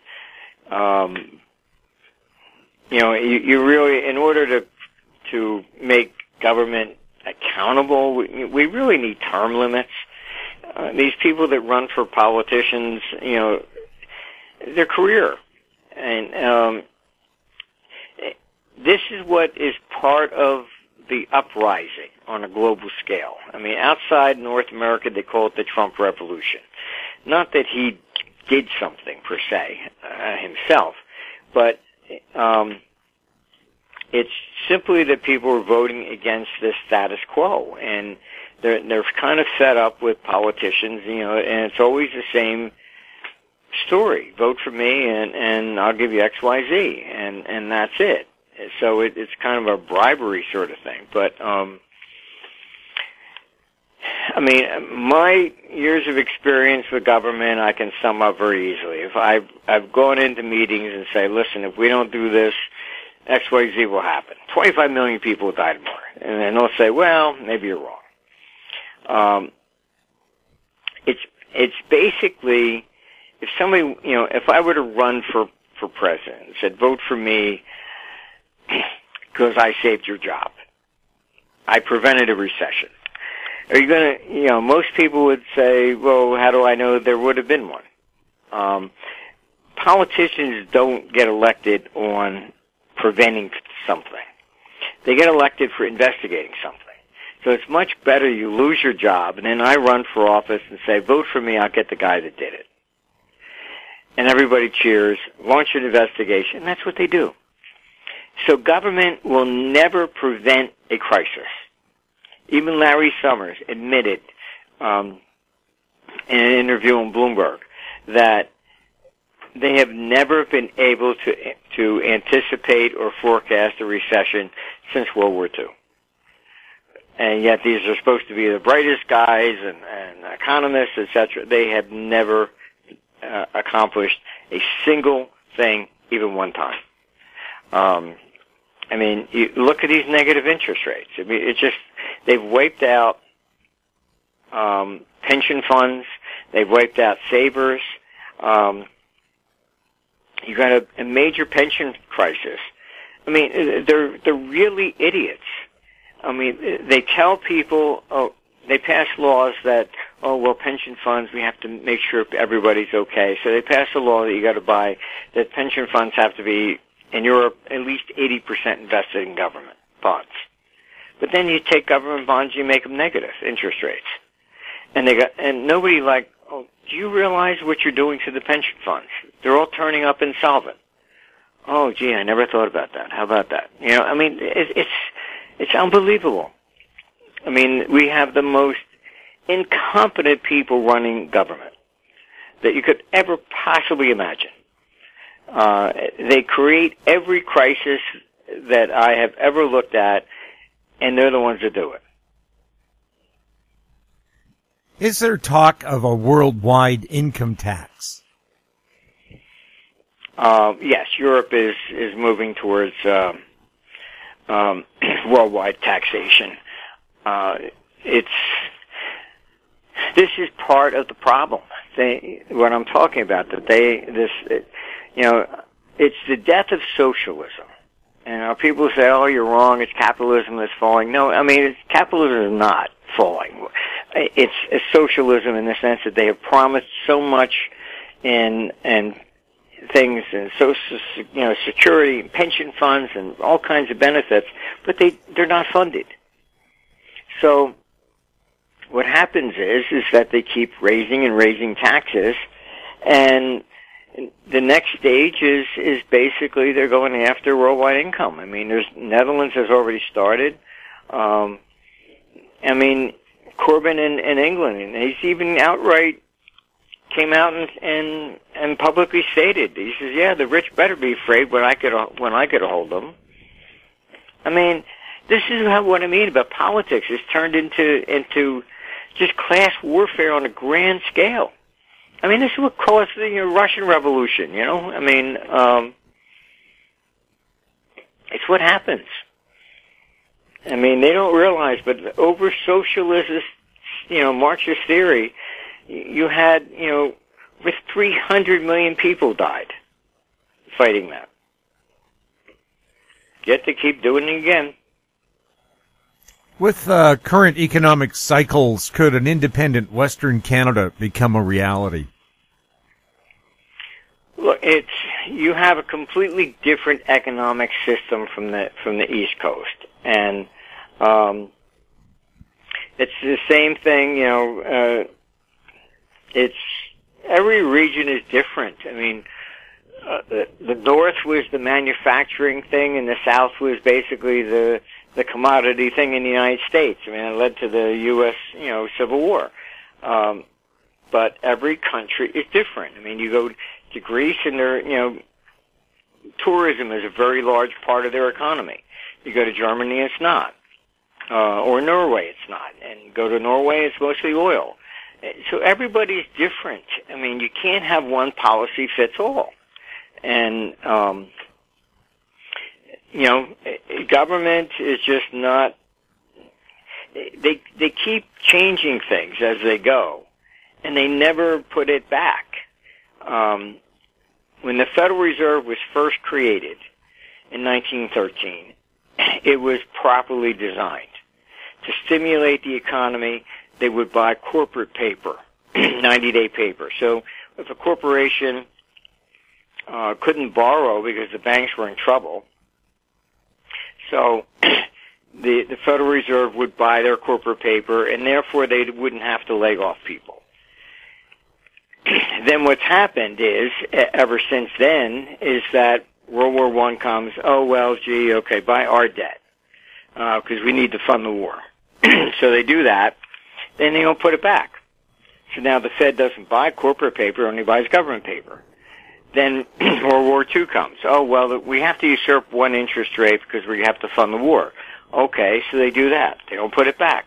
You really, in order to make government accountable, we really need term limits. These people that run for politicians, their career. And this is what is part of the uprising on a global scale. I mean, outside North America, they call it the Trump Revolution. Not that he did something, per se, himself, but it's simply that people are voting against this status quo, and they're kind of fed up with politicians, and it's always the same story. Vote for me, and I'll give you X, Y, Z, and that's it. So it's kind of a bribery sort of thing. But my years of experience with government, I can sum up very easily. If I've gone into meetings and say, listen, if we don't do this, X, Y, Z will happen. 25 million people will die tomorrow. And then they'll say, well, maybe you're wrong. It's basically, if somebody, if I were to run for president and said, vote for me because I saved your job, I prevented a recession. Are you going to, most people would say, well, how do I know there would have been one? Politicians don't get elected on preventing something. They get elected for investigating something. So it's much better you lose your job, and then I run for office and say, vote for me, I'll get the guy that did it. And everybody cheers, launch an investigation, and that's what they do. So government will never prevent a crisis. Even Larry Summers admitted in an interview on Bloomberg that they have never been able to anticipate or forecast a recession since World War II. And yet these are supposed to be the brightest guys and economists, etc. They have never accomplished a single thing, even one time. You look at these negative interest rates. It's just, they've wiped out pension funds. They've wiped out savers. You've got a major pension crisis. They're really idiots. They tell people, they pass laws that, pension funds, we have to make sure everybody's okay. So they pass a law that you got to buy, that pension funds have to be, in Europe, at least 80% invested in government bonds. But then you take government bonds, you make them negative interest rates. And nobody do you realize what you're doing to the pension funds? They're all turning up insolvent. Oh, gee, I never thought about that. How about that? It's unbelievable. We have the most incompetent people running government that you could ever possibly imagine. They create every crisis that I have ever looked at, and they're the ones that do it. Is there talk of a worldwide income tax? Yes, Europe is moving towards worldwide taxation. This is part of the problem. What I'm talking about, it's the death of socialism. People say, "Oh, you're wrong. It's capitalism that's falling." No, capitalism is not falling. It's a socialism in the sense that they have promised so much in things and social, security, and pension funds, and all kinds of benefits, but they're not funded. So what happens is that they keep raising and raising taxes, and the next stage is basically they're going after worldwide income. Netherlands has already started. Corbyn in England, and he's even outright came out and publicly stated, he says, "Yeah, the rich better be afraid when I get a hold of them." This is what I mean about politics. It's turned into just class warfare on a grand scale. This is what caused the Russian Revolution. It's what happens. They don't realize, but over socialist, Marxist theory, you had, with 300 million people died fighting that. Get to keep doing it again. With current economic cycles, could an independent Western Canada become a reality? Look, you have a completely different economic system from the East Coast, and it's the same thing. It's every region is different. I mean, the North was the manufacturing thing, and the South was basically the commodity thing in the United States. I mean, it led to the U.S. Civil War. But every country is different. I mean, you go to Greece, and tourism is a very large part of their economy. You go to Germany, it's not. Or Norway, it's not. And go to Norway, it's mostly oil. So everybody's different. I mean, you can't have one policy fits all. And, government is just not, they keep changing things as they go, and they never put it back. When the Federal Reserve was first created in 1913, it was properly designed to stimulate the economy. They would buy corporate paper, 90-day paper. So if a corporation couldn't borrow because the banks were in trouble, so the Federal Reserve would buy their corporate paper, and therefore they wouldn't have to lay off people. Then what's happened is, ever since then, is that World War I comes, buy our debt, because we need to fund the war. So they do that, then they don't put it back. So now the Fed doesn't buy corporate paper, only buys government paper. Then World War II comes. We have to usurp one interest rate because we have to fund the war. Okay, so they do that. They don't put it back.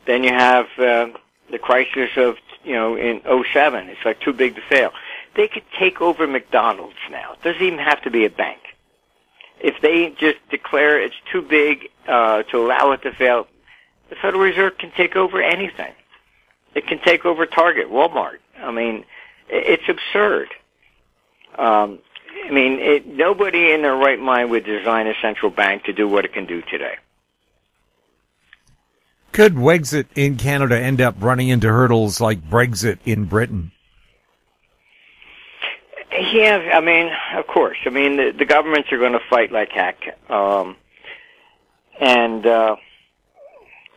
Then you have the crisis of, in 2007. It's like too big to fail. They could take over McDonald's now. It doesn't even have to be a bank. If they just declare it's too big to allow it to fail, the Federal Reserve can take over anything. It can take over Target, Walmart. I mean, it's absurd. Nobody in their right mind would design a central bank to do what it can do today. Could Wexit in Canada end up running into hurdles like Brexit in Britain? Yeah, of course. The governments are going to fight like heck.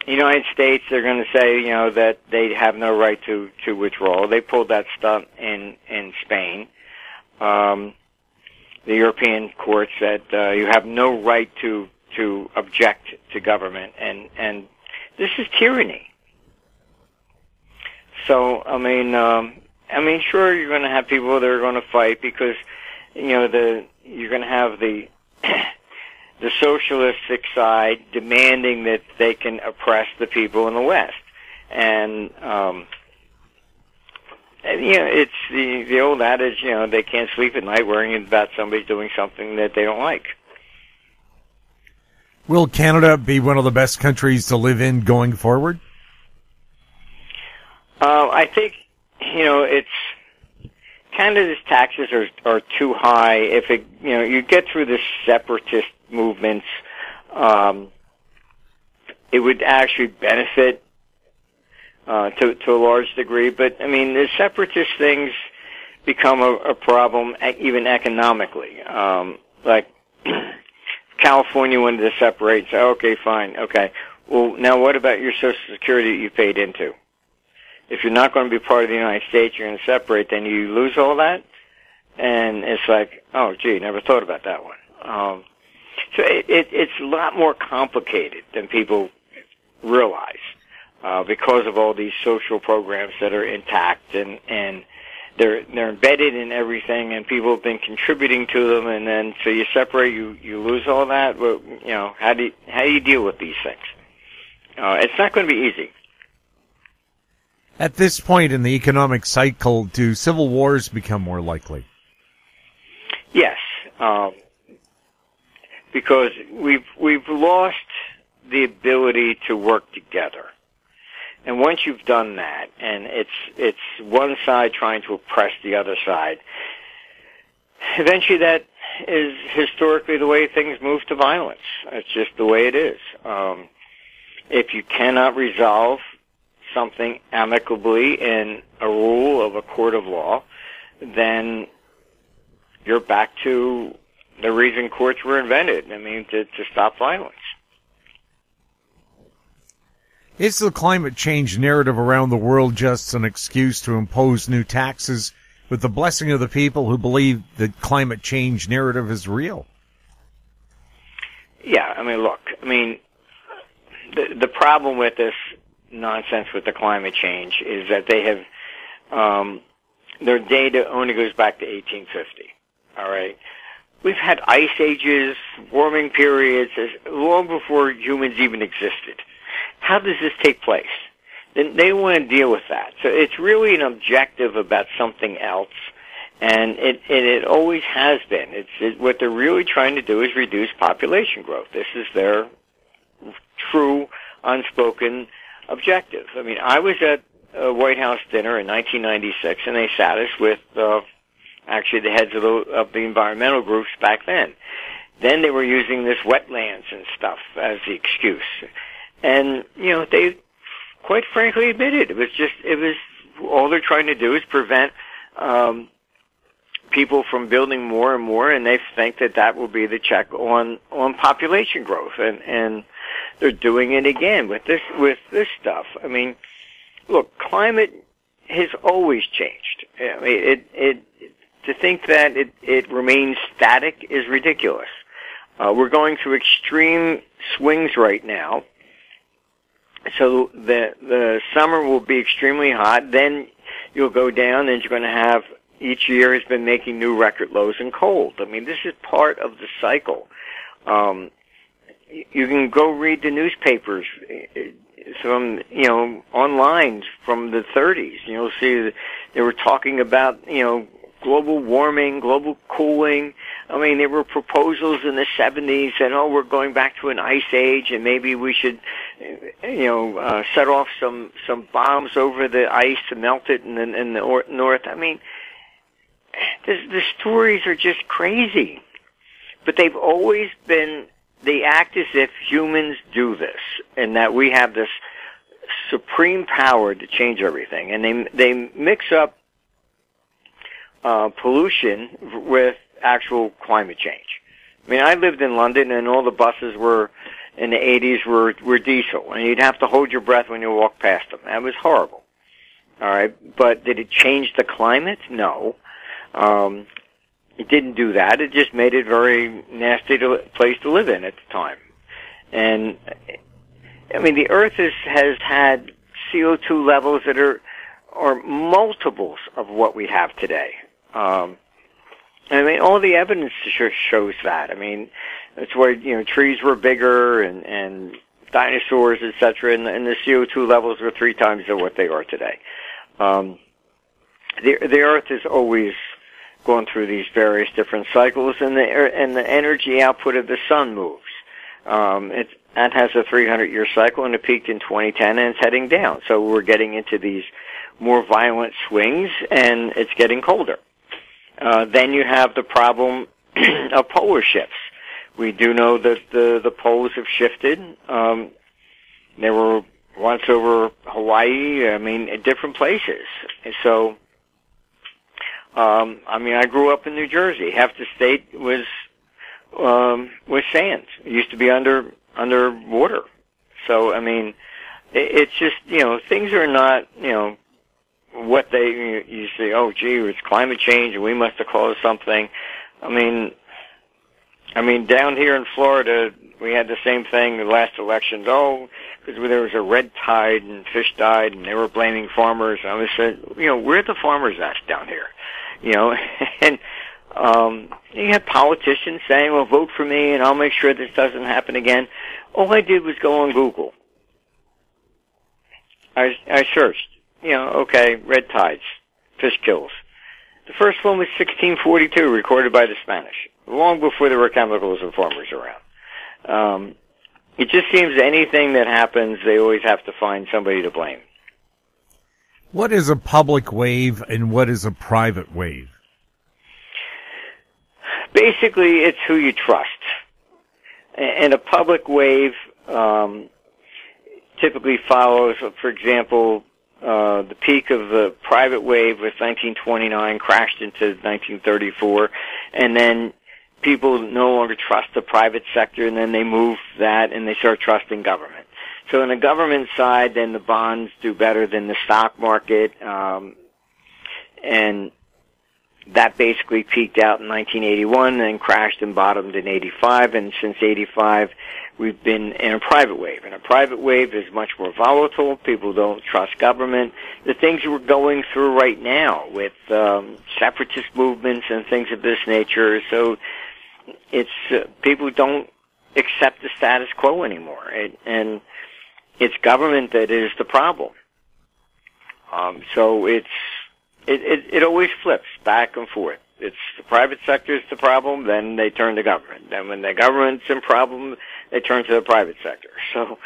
The United States, they're going to say, that they have no right to withdraw. They pulled that stunt in Spain. The European court said you have no right to object to government, and this is tyranny. So sure, you're going to have people that are going to fight because you're going to have the socialistic side demanding that they can oppress the people in the West, and it's the old adage, they can't sleep at night worrying about somebody doing something that they don't like. Will Canada be one of the best countries to live in going forward? I think, it's Canada's taxes are too high. If you get through the separatist movements, it would actually benefit to a large degree. But the separatist things become a problem even economically. Like California wanted to separate. So okay, fine, okay. Well, now what about your Social Security that you paid into? If you're not going to be part of the United States, you're going to separate, then you lose all that? And it's like, oh, gee, never thought about that one. So it's a lot more complicated than people realize because of all these social programs that are intact, and they're embedded in everything, and people have been contributing to them, and then so you separate, you lose all that. Well, how do you deal with these things? It's not going to be easy. At this point in the economic cycle, do civil wars become more likely? Yes, because we've lost the ability to work together. And once you've done that, and it's one side trying to oppress the other side, eventually that is historically the way things move to violence. It's just the way it is. If you cannot resolve something amicably in a rule of a court of law, then you're back to the reason courts were invented. I mean, to stop violence. Is the climate change narrative around the world just an excuse to impose new taxes with the blessing of the people who believe the climate change narrative is real? Yeah, I mean, look, the problem with this nonsense with the climate change is that they have, their data only goes back to 1850, all right? We've had ice ages, warming periods, long before humans even existed. How does this take place? Then they want to deal with that. So it's really an objective about something else, and it always has been. What they're really trying to do is reduce population growth. This is their true, unspoken objective. I mean, I was at a White House dinner in 1996, and they sat us with actually the heads of the environmental groups back then. Then they were using this wetlands and stuff as the excuse. And, they quite frankly admitted it was all they're trying to do is prevent people from building more and more, and they think that will be the check on population growth. And they're doing it again with this stuff. I mean, look, climate has always changed. I mean, to think that it remains static is ridiculous. We're going through extreme swings right now. So the summer will be extremely hot, then you'll go down, and you're going to have, each year has been making new record lows in cold. I mean, this is part of the cycle. You can go read the newspapers from, online from the 30s. You'll see that they were talking about, global warming, global cooling. I mean, there were proposals in the 70s that, we're going back to an ice age, and maybe we should, set off some bombs over the ice to melt it in the north. I mean, the stories are just crazy. But they've always been, they act as if humans do this, and that we have this supreme power to change everything. And they mix up pollution with actual climate change. I mean, I lived in London, and all the buses were in the 80s were diesel, and you'd have to hold your breath when you walk past them. That was horrible. All right, but did it change the climate? No. It didn't do that. It just made it a very nasty place to live in at the time. And I mean, the Earth has had CO2 levels that are multiples of what we have today. I mean, all the evidence shows that. I mean, that's why, trees were bigger and dinosaurs, etc., and the CO2 levels were 3 times what they are today. The Earth has always gone through these various different cycles, and the energy output of the sun moves. That has a 300-year cycle, and it peaked in 2010, and it's heading down. So we're getting into these more violent swings, and it's getting colder. Then you have the problem of polar shifts. We do know that the poles have shifted. They were once over Hawaii, at different places. So, I grew up in New Jersey. Half the state was sand. It used to be under water. So, it's just, things are not, what you say, oh, gee, it's climate change and we must have caused something. Down here in Florida, we had the same thing the last elections. Oh, because there was a red tide and fish died, and they were blaming farmers. And I was saying, where are the farmers at down here? And you have politicians saying, well, vote for me, and I'll make sure this doesn't happen again. All I did was go on Google. I searched, okay, red tides, fish kills. The first one was 1642, recorded by the Spanish, long before there were chemicals and farmers around. It just seems anything that happens, they always have to find somebody to blame. What is a public wave and what is a private wave? Basically, it's who you trust. And a public wave typically follows, for example, the peak of the private wave was 1929, crashed into 1934, and then people no longer trust the private sector, and then they move that and they start trusting government. So on the government side, then the bonds do better than the stock market, and that basically peaked out in 1981 and then crashed and bottomed in 85, and since 85 we've been in a private wave. And a private wave is much more volatile. People don't trust government. The things we're going through right now with separatist movements and things of this nature, so it's people don't accept the status quo anymore, and it's government that is the problem. So it always flips back and forth. It's the private sector is the problem, then they turn to government. Then when the government's in problem, they turn to the private sector. So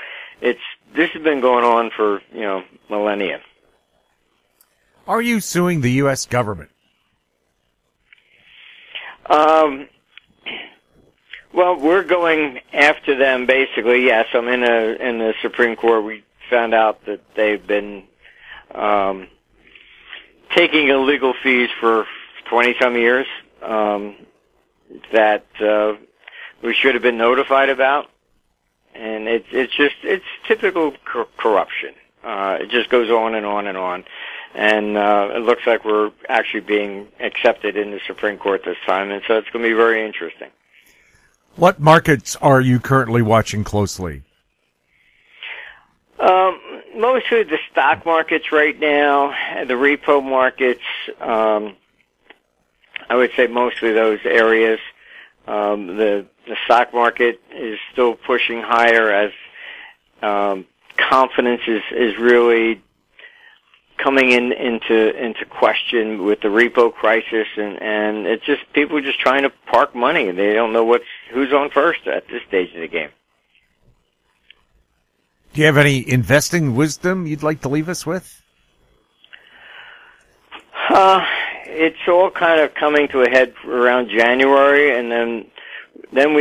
this has been going on for, millennia. Are you suing the U.S. government? Well, we're going after them basically. Yes, I'm in the Supreme Court. We found out that they've been taking illegal fees for 20-some years that we should have been notified about, and it's typical corruption. It just goes on and on and on, and it looks like we're actually being accepted in the Supreme Court this time, and so it's going to be very interesting. What markets are you currently watching closely? Mostly the stock markets right now, the repo markets. I would say mostly those areas. The stock market is still pushing higher as confidence is really coming into question with the repo crisis, and it's just people just trying to park money, and they don't know who's on first at this stage of the game. Do you have any investing wisdom you'd like to leave us with? It's all kind of coming to a head around January, and then you're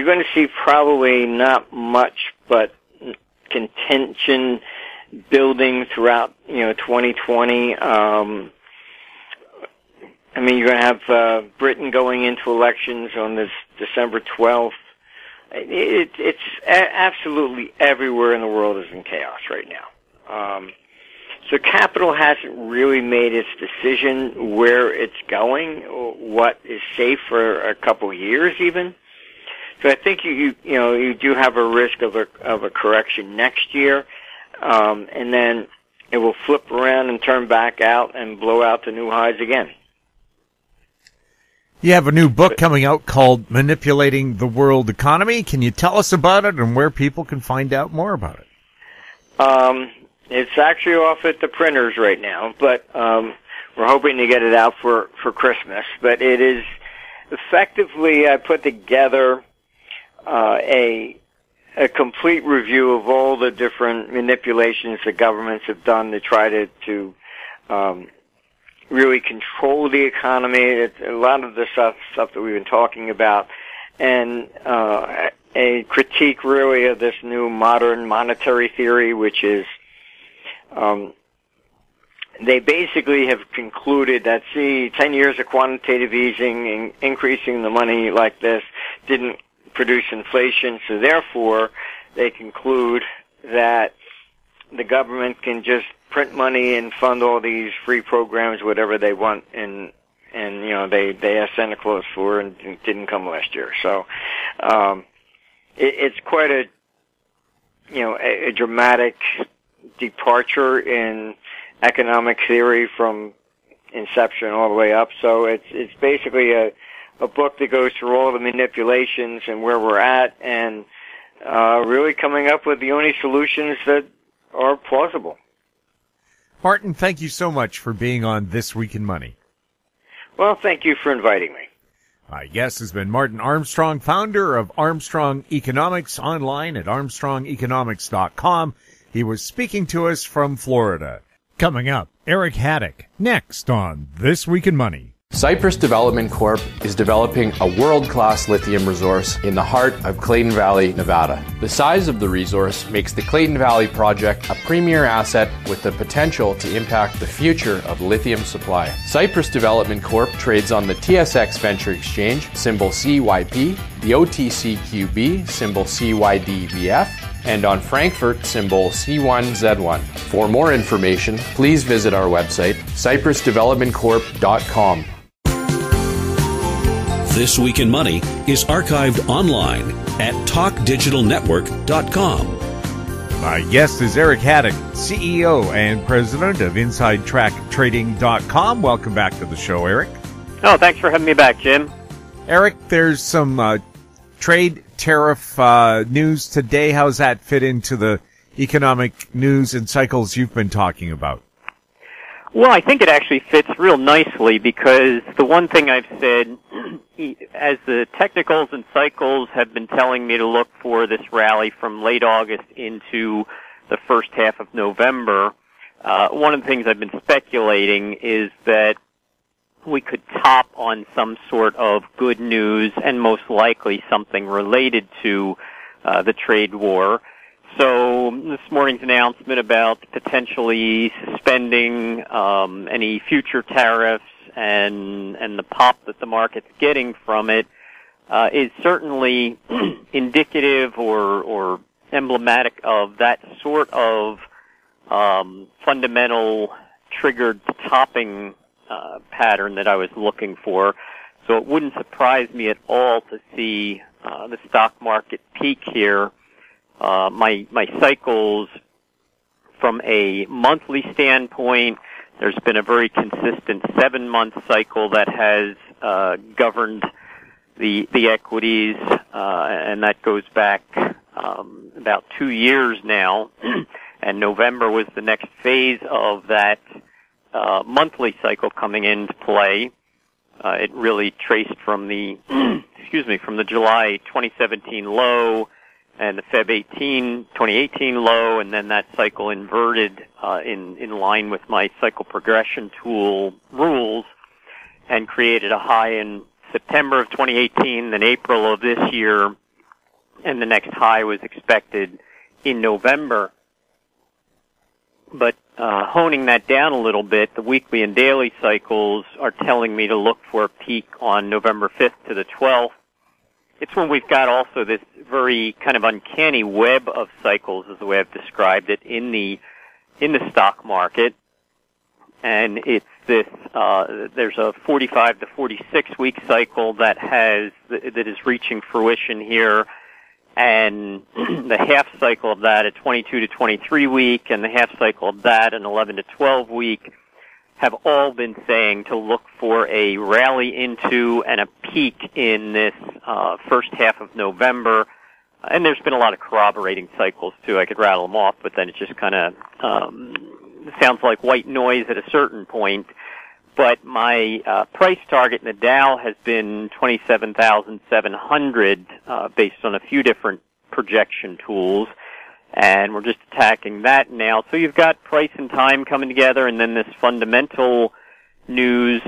going to see probably not much but contention building throughout 2020. You're going to have Britain going into elections on this December 12th. It's absolutely everywhere in the world is in chaos right now. So capital hasn't really made its decision where it's going, or what is safe for a couple of years even. So I think you do have a risk of a correction next year, and then it will flip around and turn back out and blow out to new highs again. You have a new book coming out called Manipulating the World Economy. Can you tell us about it and where people can find out more about it? It's actually off at the printers right now, but we're hoping to get it out for Christmas. But it is effectively, I put together a complete review of all the different manipulations that governments have done to try to really control the economy. A lot of the stuff that we've been talking about, and a critique really of this new modern monetary theory, which is they basically have concluded that 10 years of quantitative easing and increasing the money like this didn't produce inflation, so therefore they conclude that the government can just print money and fund all these free programs, whatever they want, and they asked Santa Claus for and didn't come last year. So it's quite a dramatic departure in economic theory from inception all the way up. So it's basically a book that goes through all the manipulations and where we're at, and really coming up with the only solutions that are plausible. Martin, thank you so much for being on This Week in Money. Well, thank you for inviting me. My guest has been Martin Armstrong, founder of Armstrong Economics, online at armstrongeconomics.com. He was speaking to us from Florida. Coming up, Eric Hadik, next on This Week in Money. Cypress Development Corp is developing a world-class lithium resource in the heart of Clayton Valley, Nevada. The size of the resource makes the Clayton Valley project a premier asset with the potential to impact the future of lithium supply. Cypress Development Corp trades on the TSX Venture Exchange, symbol CYP, the OTCQB, symbol CYDVF, and on Frankfurt, symbol C1Z1. For more information, please visit our website, cypressdevelopmentcorp.com. This Week in Money is archived online at talkdigitalnetwork.com. My guest is Eric Hadik, CEO and President of InsideTrackTrading.com. Welcome back to the show, Eric. Oh, thanks for having me back, Jim. Eric, there's some trade tariff news today. How does that fit into the economic news and cycles you've been talking about? Well, I think it actually fits real nicely because the one thing I've said, as the technicals and cycles have been telling me to look for this rally from late August into the first half of November, one of the things I've been speculating is that we could top on some sort of good news and most likely something related to the trade war. So this morning's announcement about potentially suspending any future tariffs and the pop that the market's getting from it is certainly indicative or emblematic of that sort of fundamental triggered topping pattern that I was looking for. So it wouldn't surprise me at all to see the stock market peak here. My cycles from a monthly standpoint, there's been a very consistent 7-month cycle that has governed the equities, and that goes back about 2 years now. And November was the next phase of that monthly cycle coming into play. It really traced from the from the July 2017 low and the Feb 2018 low, and then that cycle inverted in line with my cycle progression tool rules and created a high in September of 2018, then April of this year, and the next high was expected in November. But honing that down a little bit, the weekly and daily cycles are telling me to look for a peak on November 5th to the 12th. It's when we've got also this very kind of uncanny web of cycles, is the way I've described it, in the stock market. And it's this, there's a 45 to 46 week cycle that is reaching fruition here. And the half cycle of that, a 22 to 23 week, and the half cycle of that, an 11 to 12 week, have all been saying to look for a rally into and a peak in this first half of November. And there's been a lot of corroborating cycles, too. I could rattle them off, but then it just kind of sounds like white noise at a certain point. But my price target in the Dow has been 27,700 based on a few different projection tools, and we're just attacking that now. So you've got price and time coming together, and then this fundamental news.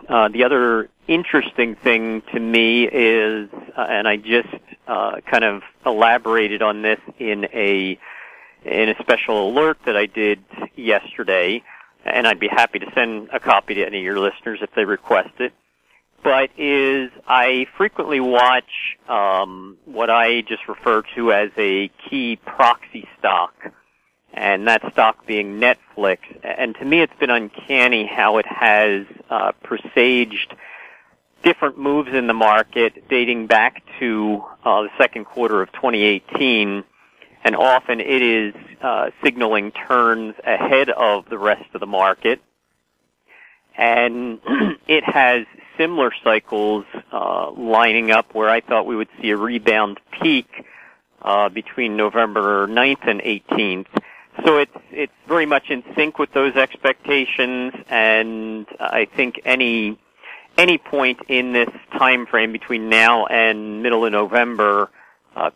The other interesting thing to me is, and I just kind of elaborated on this in a special alert that I did yesterday, and I'd be happy to send a copy to any of your listeners if they request it, but is I frequently watch what I just refer to as a key proxy stock, and that stock being Netflix. And to me it's been uncanny how it has presaged different moves in the market dating back to the second quarter of 2018, and often it is signaling turns ahead of the rest of the market. And it has similar cycles lining up where I thought we would see a rebound peak between November 9th and 18th. So it's very much in sync with those expectations, and I think any point in this time frame between now and middle of November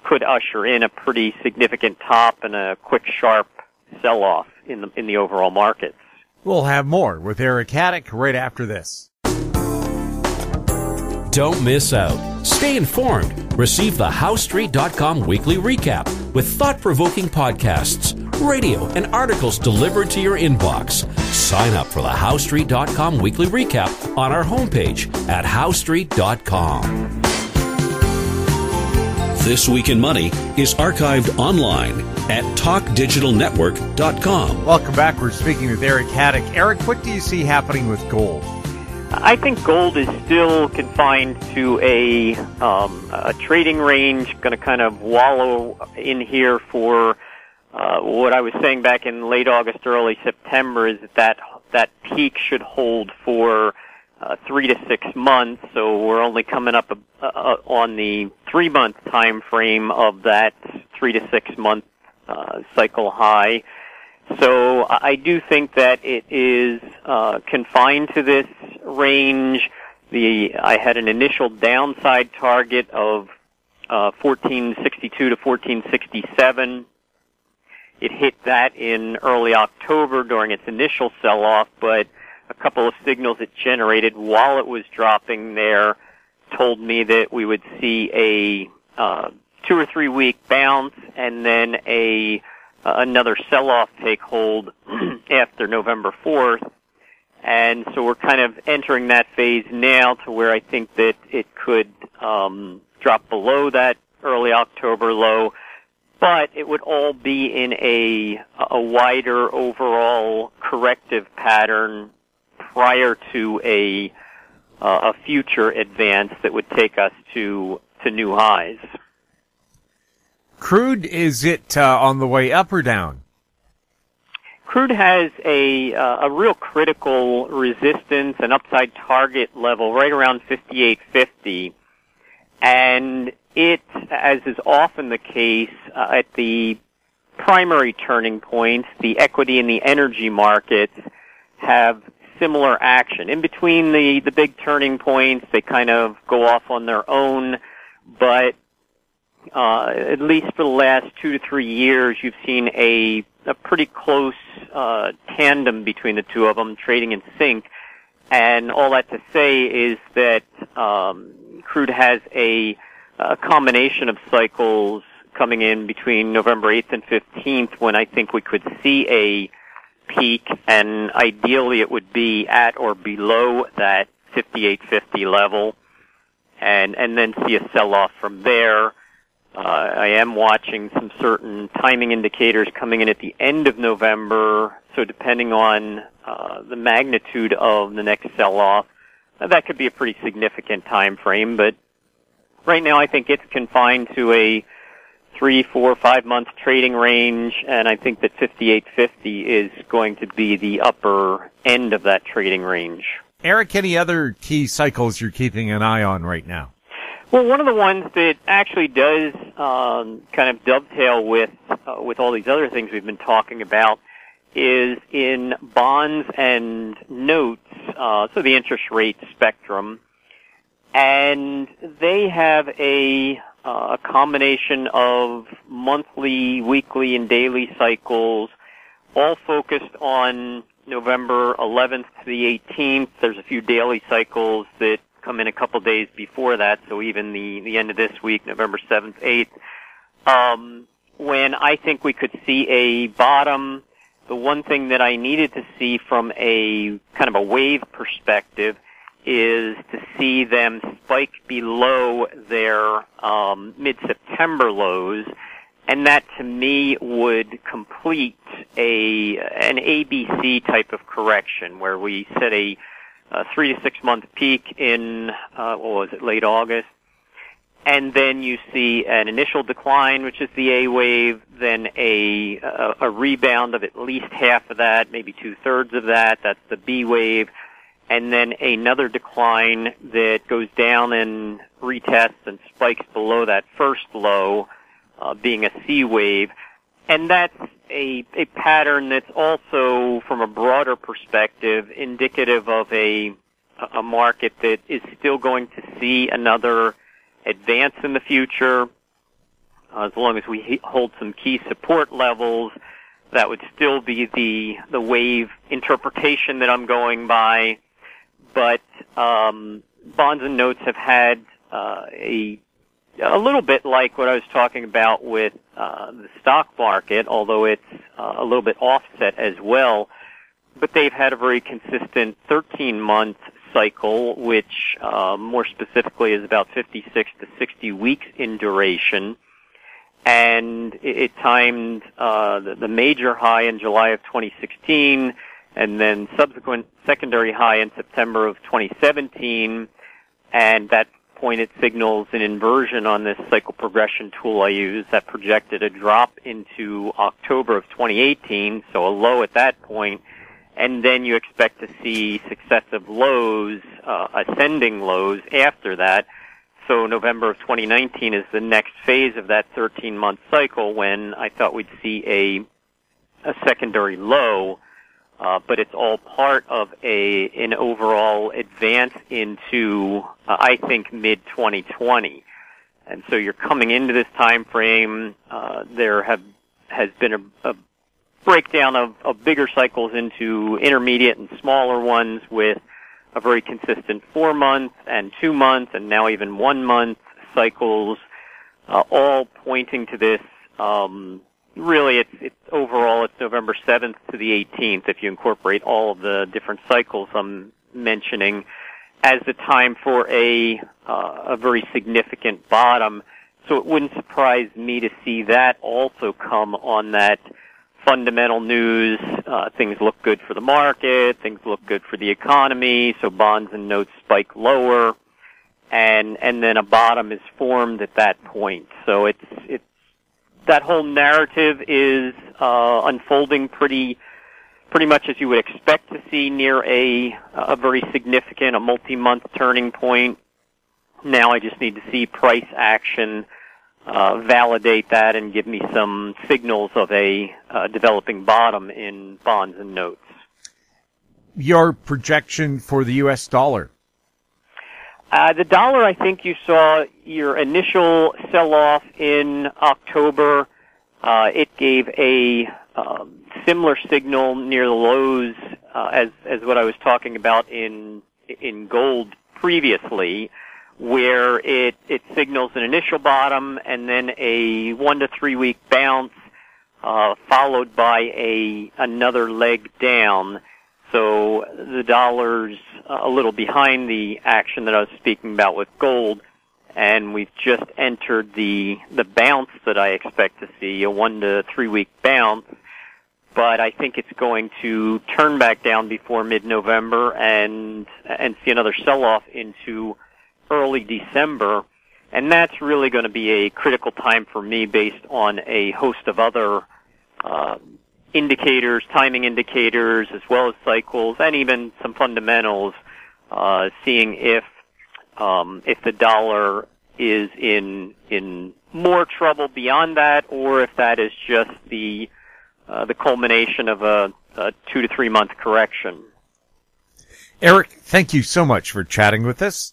could usher in a pretty significant top and a quick, sharp sell-off in the overall markets. We'll have more with Eric Hadik right after this. Don't miss out. Stay informed. Receive the HowStreet.com weekly recap with thought-provoking podcasts, radio, and articles delivered to your inbox. Sign up for the HowStreet.com weekly recap on our homepage at HowStreet.com. This Week in Money is archived online at TalkDigitalNetwork.com. Welcome back. We're speaking with Eric Hadik. Eric, what do you see happening with gold? I think gold is still confined to a trading range, going to kind of wallow in here for what I was saying back in late August, early September, is that peak should hold for 3 to 6 months. So we're only coming up on the 3-month time frame of that 3 to 6 month cycle high. So I do think that it is confined to this range. I had an initial downside target of 1462 to 1467. It hit that in early October during its initial sell-off, but a couple of signals it generated while it was dropping there told me that we would see a 2 or 3 week bounce and then another sell-off take hold after November 4th. And so we're kind of entering that phase now to where I think that it could drop below that early October low, but it would all be in a wider overall corrective pattern prior to a future advance that would take us to new highs. Crude, is it on the way up or down? Crude has a real critical resistance and upside target level right around 58.50, and it, as is often the case at the primary turning points, the equity and the energy markets have similar action. In between the big turning points, they kind of go off on their own, but at least for the last 2 to 3 years, you've seen a pretty close tandem between the two of them, trading in sync. And all that to say is that crude has a combination of cycles coming in between November 8th and 15th when I think we could see a peak, and ideally it would be at or below that 58.50 level, and then see a sell-off from there. I am watching some certain timing indicators coming in at the end of November, so depending on the magnitude of the next sell-off, that could be a pretty significant time frame, but right now I think it's confined to a 3, 4, 5 month trading range, and I think that 58.50 is going to be the upper end of that trading range. Eric, any other key cycles you're keeping an eye on right now? Well, one of the ones that actually does kind of dovetail with all these other things we've been talking about is in bonds and notes, so the interest rate spectrum, and they have a combination of monthly, weekly, and daily cycles, all focused on November 11th to the 18th. There's a few daily cycles that come in a couple days before that, so even the end of this week, November 7th, 8th, when I think we could see a bottom. The one thing that I needed to see from a kind of a wave perspective is to see them spike below their mid-September lows, and that to me would complete an ABC type of correction where we set a 3 to 6 month peak in late August, and then you see an initial decline, which is the A wave, then a rebound of at least half of that, maybe 2/3 of that. That's the B wave. And then another decline that goes down and retests and spikes below that first low, being a C wave. And that's a pattern that's also, from a broader perspective, indicative of a market that is still going to see another advance in the future. as long as we hold some key support levels, that would still be the wave interpretation that I'm going by. But bonds and notes have had a little bit like what I was talking about with the stock market, although it's a little bit offset as well. But they've had a very consistent 13-month cycle, which more specifically is about 56 to 60 weeks in duration. And it timed the major high in July of 2016, and then subsequent secondary high in September of 2017. And that point it signals an inversion on this cycle progression tool I use that projected a drop into October of 2018, so a low at that point. And then you expect to see successive lows, ascending lows after that. So November of 2019 is the next phase of that 13-month cycle when I thought we'd see a secondary low, but it's all part of an overall advance into, I think, mid-2020. And so you're coming into this time frame. There has been a breakdown of bigger cycles into intermediate and smaller ones with a very consistent 4-month and 2-month and now even 1-month cycles, all pointing to this. Really, it's overall, it's November 7th to the 18th, if you incorporate all of the different cycles I'm mentioning, as the time for a very significant bottom. So it wouldn't surprise me to see that also come on that fundamental news. Things look good for the market, things look good for the economy, so bonds and notes spike lower, and then a bottom is formed at that point. So it's that whole narrative is unfolding pretty much as you would expect to see near a very significant, a multi-month turning point. Now I just need to see price action validate that and give me some signals of a developing bottom in bonds and notes. Your projection for the U.S. dollar? The dollar, I think you saw your initial sell-off in October. It gave a similar signal near the lows as what I was talking about in gold previously, where it signals an initial bottom and then a 1 to 3 week bounce, followed by another leg down. So the dollar's a little behind the action that I was speaking about with gold, and we've just entered the bounce that I expect to see, a 1 to 3 week bounce. But I think it's going to turn back down before mid-November and see another sell-off into early December, and that's really going to be a critical time for me based on a host of other indicators, timing indicators, as well as cycles, and even some fundamentals, seeing if the dollar is in more trouble beyond that, or if that is just the culmination of a 2 to 3 month correction. Eric, thank you so much for chatting with us.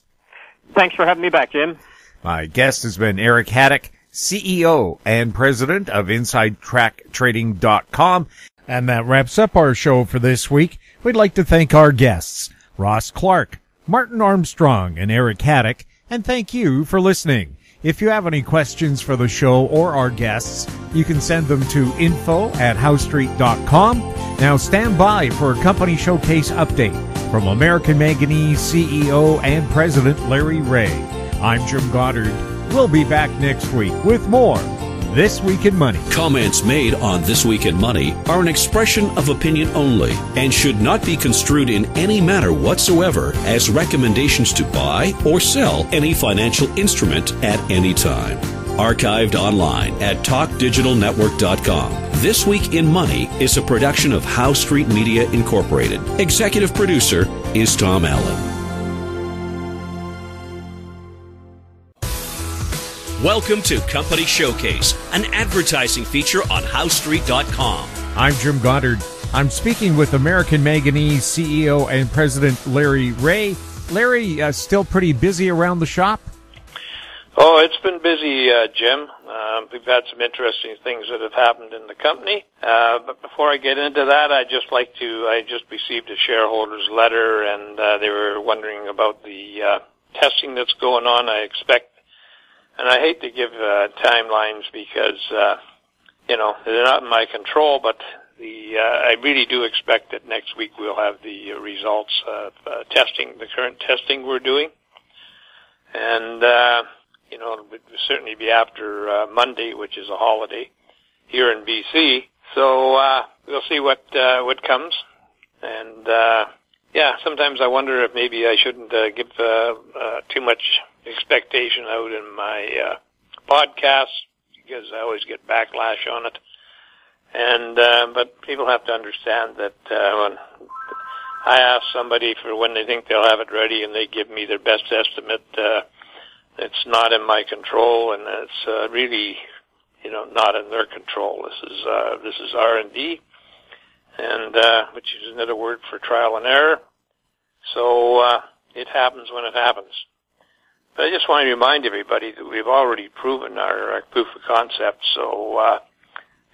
Thanks for having me back, Jim. My guest has been Eric Hadik, CEO and President of InsideTrackTrading.com. And that wraps up our show for this week. We'd like to thank our guests, Ross Clark, Martin Armstrong, and Eric Hadik, and thank you for listening. If you have any questions for the show or our guests, you can send them to info@howestreet.com. Now stand by for a company showcase update from American Manganese CEO and President Larry Reaugh. I'm Jim Goddard. We'll be back next week with more This Week in Money. Comments made on This Week in Money are an expression of opinion only and should not be construed in any manner whatsoever as recommendations to buy or sell any financial instrument at any time. Archived online at TalkDigitalNetwork.com. This Week in Money is a production of Howe Street Media Incorporated. Executive producer is Tom Allen. Welcome to Company Showcase, an advertising feature on HoweStreet.com. I'm Jim Goddard. I'm speaking with American Manganese CEO and President Larry Reaugh. Larry, still pretty busy around the shop? Oh, it's been busy, Jim. We've had some interesting things that have happened in the company. But before I get into that, I just received a shareholder's letter, and they were wondering about the testing that's going on. I expect, and I hate to give timelines because, they're not in my control, but I really do expect that next week we'll have the results of the current testing we're doing. And, it would certainly be after Monday, which is a holiday here in BC. So we'll see what comes. And sometimes I wonder if maybe I shouldn't give too much expectation out in my podcast, because I always get backlash on it. And but people have to understand that when I ask somebody for when they think they'll have it ready, and they give me their best estimate, it's not in my control, and it's really, not in their control. This is R&D, and which is another word for trial and error. So it happens when it happens. But I just want to remind everybody that we've already proven our proof of concept. So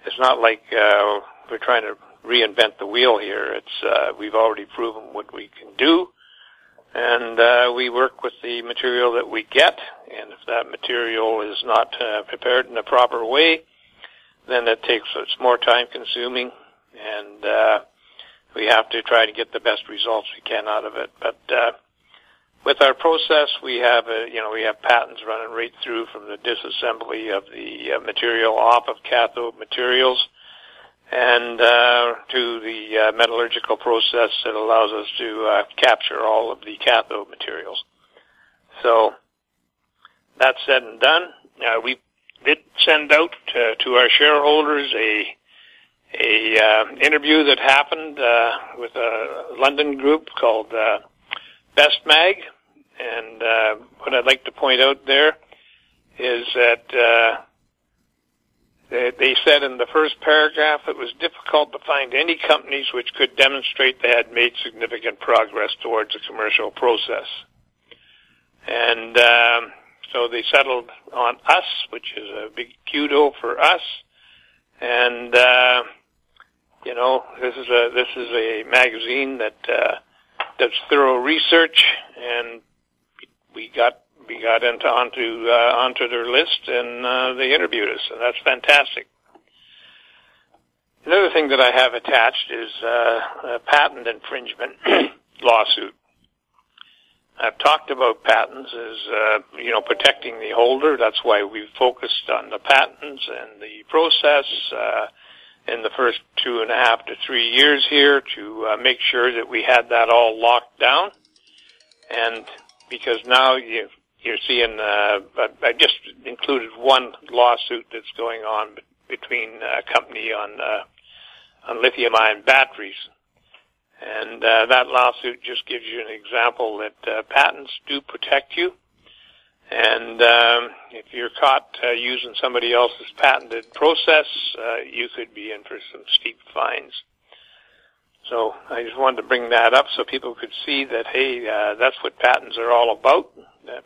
it's not like we're trying to reinvent the wheel here. It's we've already proven what we can do. And we work with the material that we get, and if that material is not prepared in the proper way, then it's more time consuming, and we have to try to get the best results we can out of it. But with our process, we have patents running right through from the disassembly of the material off of cathode materials, and to the metallurgical process that allows us to capture all of the cathode materials. So that's said and done. We did send out to our shareholders a interview that happened with a London group called Best Mag, and what I'd like to point out there is that they said in the first paragraph it was difficult to find any companies which could demonstrate they had made significant progress towards a commercial process. And so they settled on us, which is a big kudo for us. And this is a magazine that does thorough research, and we got onto their list, and they interviewed us, and that's fantastic. Another thing that I have attached is a patent infringement lawsuit. I've talked about patents as protecting the holder. That's why we've focused on the patents and the process in the first 2.5 to 3 years here to make sure that we had that all locked down. And because now you're seeing, I just included one lawsuit that's going on between a company on lithium-ion batteries. And that lawsuit just gives you an example that patents do protect you. And if you're caught using somebody else's patented process, you could be in for some steep fines. So I just wanted to bring that up so people could see that, hey, that's what patents are all about.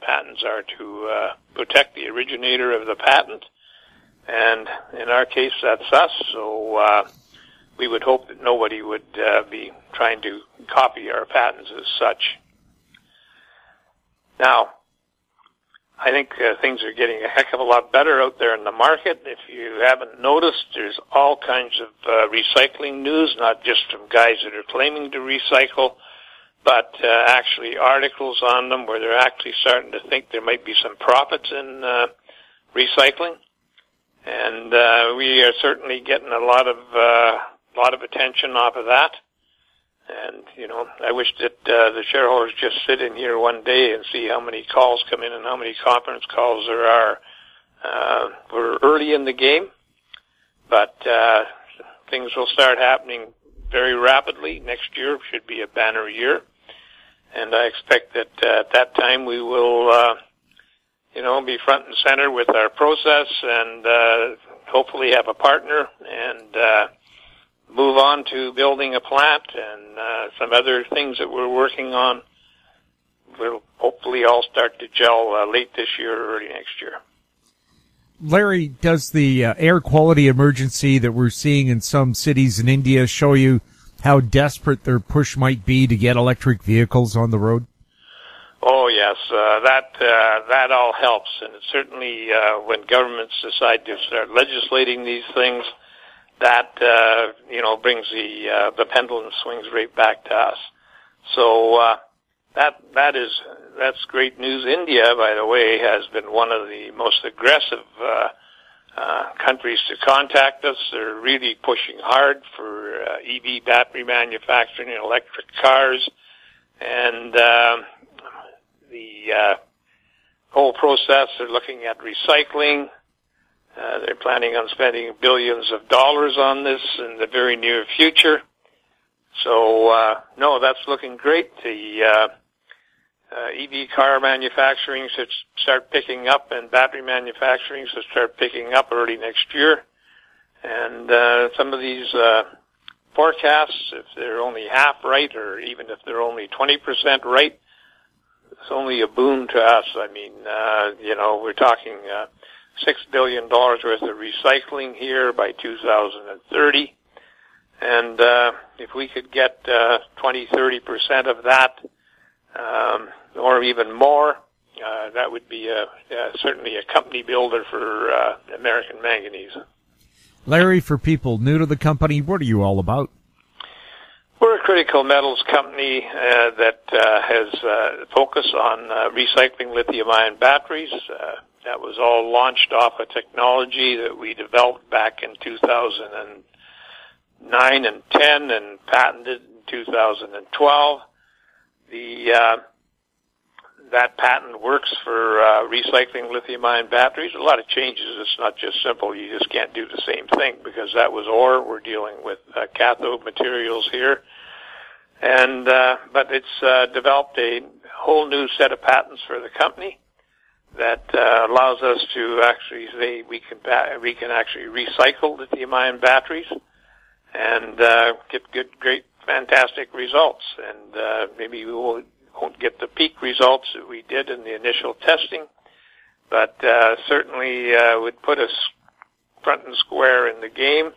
Patents are to protect the originator of the patent, and in our case, that's us. So we would hope that nobody would be trying to copy our patents as such. Now, I think things are getting a heck of a lot better out there in the market. If you haven't noticed, there's all kinds of recycling news, not just from guys that are claiming to recycle, but actually articles on them where they're actually starting to think there might be some profits in recycling. And we are certainly getting a lot of attention off of that. And, I wish that the shareholders just sit in here one day and see how many calls come in and how many conference calls there are. We're early in the game, but things will start happening very rapidly. Next year should be a banner year. And I expect that at that time we will, be front and center with our process and hopefully have a partner and move on to building a plant and some other things that we're working on. will hopefully all start to gel late this year or early next year. Larry, does the air quality emergency that we're seeing in some cities in India show you how desperate their push might be to get electric vehicles on the road? Oh yes, that all helps, and it certainly when governments decide to start legislating these things, that brings the pendulum swings right back to us. So that's great news. India, by the way, has been one of the most aggressive countries to contact us. They're really pushing hard for EV battery manufacturing and electric cars, and the whole process. They're looking at recycling. They're planning on spending billions of dollars on this in the very near future. So, no, that's looking great. The EV car manufacturing should start picking up, and battery manufacturing should start picking up early next year. And some of these forecasts, if they're only half right, or even if they're only 20% right, it's only a boon to us. I mean, we're talking $6 billion worth of recycling here by 2030. And if we could get 20-30% of that, or even more, that would be certainly a company builder for American Manganese. Larry, for people new to the company, what are you all about? We're a critical metals company that has focus on recycling lithium-ion batteries. That was all launched off a technology that we developed back in 2009 and 10 and patented in 2012. That patent works for recycling lithium-ion batteries. A lot of changes. It's not just simple. You just can't do the same thing because that was ore. We're dealing with cathode materials here. And but it's developed a whole new set of patents for the company that allows us to actually say we can actually recycle lithium-ion batteries and get great, fantastic results. And maybe we won't get the peak results that we did in the initial testing, but certainly would put us front and square in the game.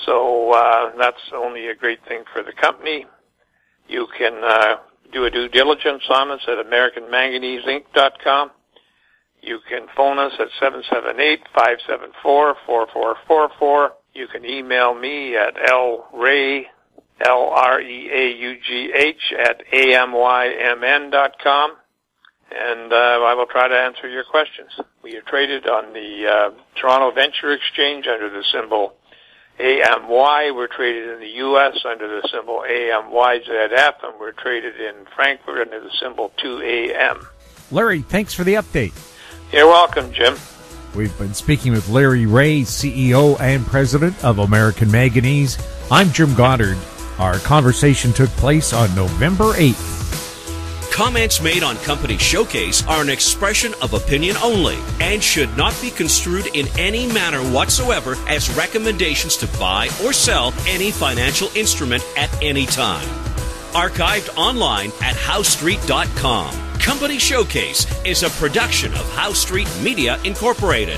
So that's only a great thing for the company. You can do a due diligence on us at AmericanManganeseInc.com. You can phone us at 778-574-4444. You can email me at lreaugh, LREAUGH at AMYMN.com, and I will try to answer your questions. We are traded on the Toronto Venture Exchange under the symbol AMY. We're traded in the U.S. under the symbol AMYZF, and we're traded in Frankfurt under the symbol 2AM. Larry, thanks for the update. You're welcome, Jim. We've been speaking with Larry Reaugh, CEO and President of American Manganese. I'm Jim Goddard. Our conversation took place on November 8th. Comments made on Company Showcase are an expression of opinion only and should not be construed in any manner whatsoever as recommendations to buy or sell any financial instrument at any time. Archived online at HowStreet.com. Company Showcase is a production of How Street Media Incorporated.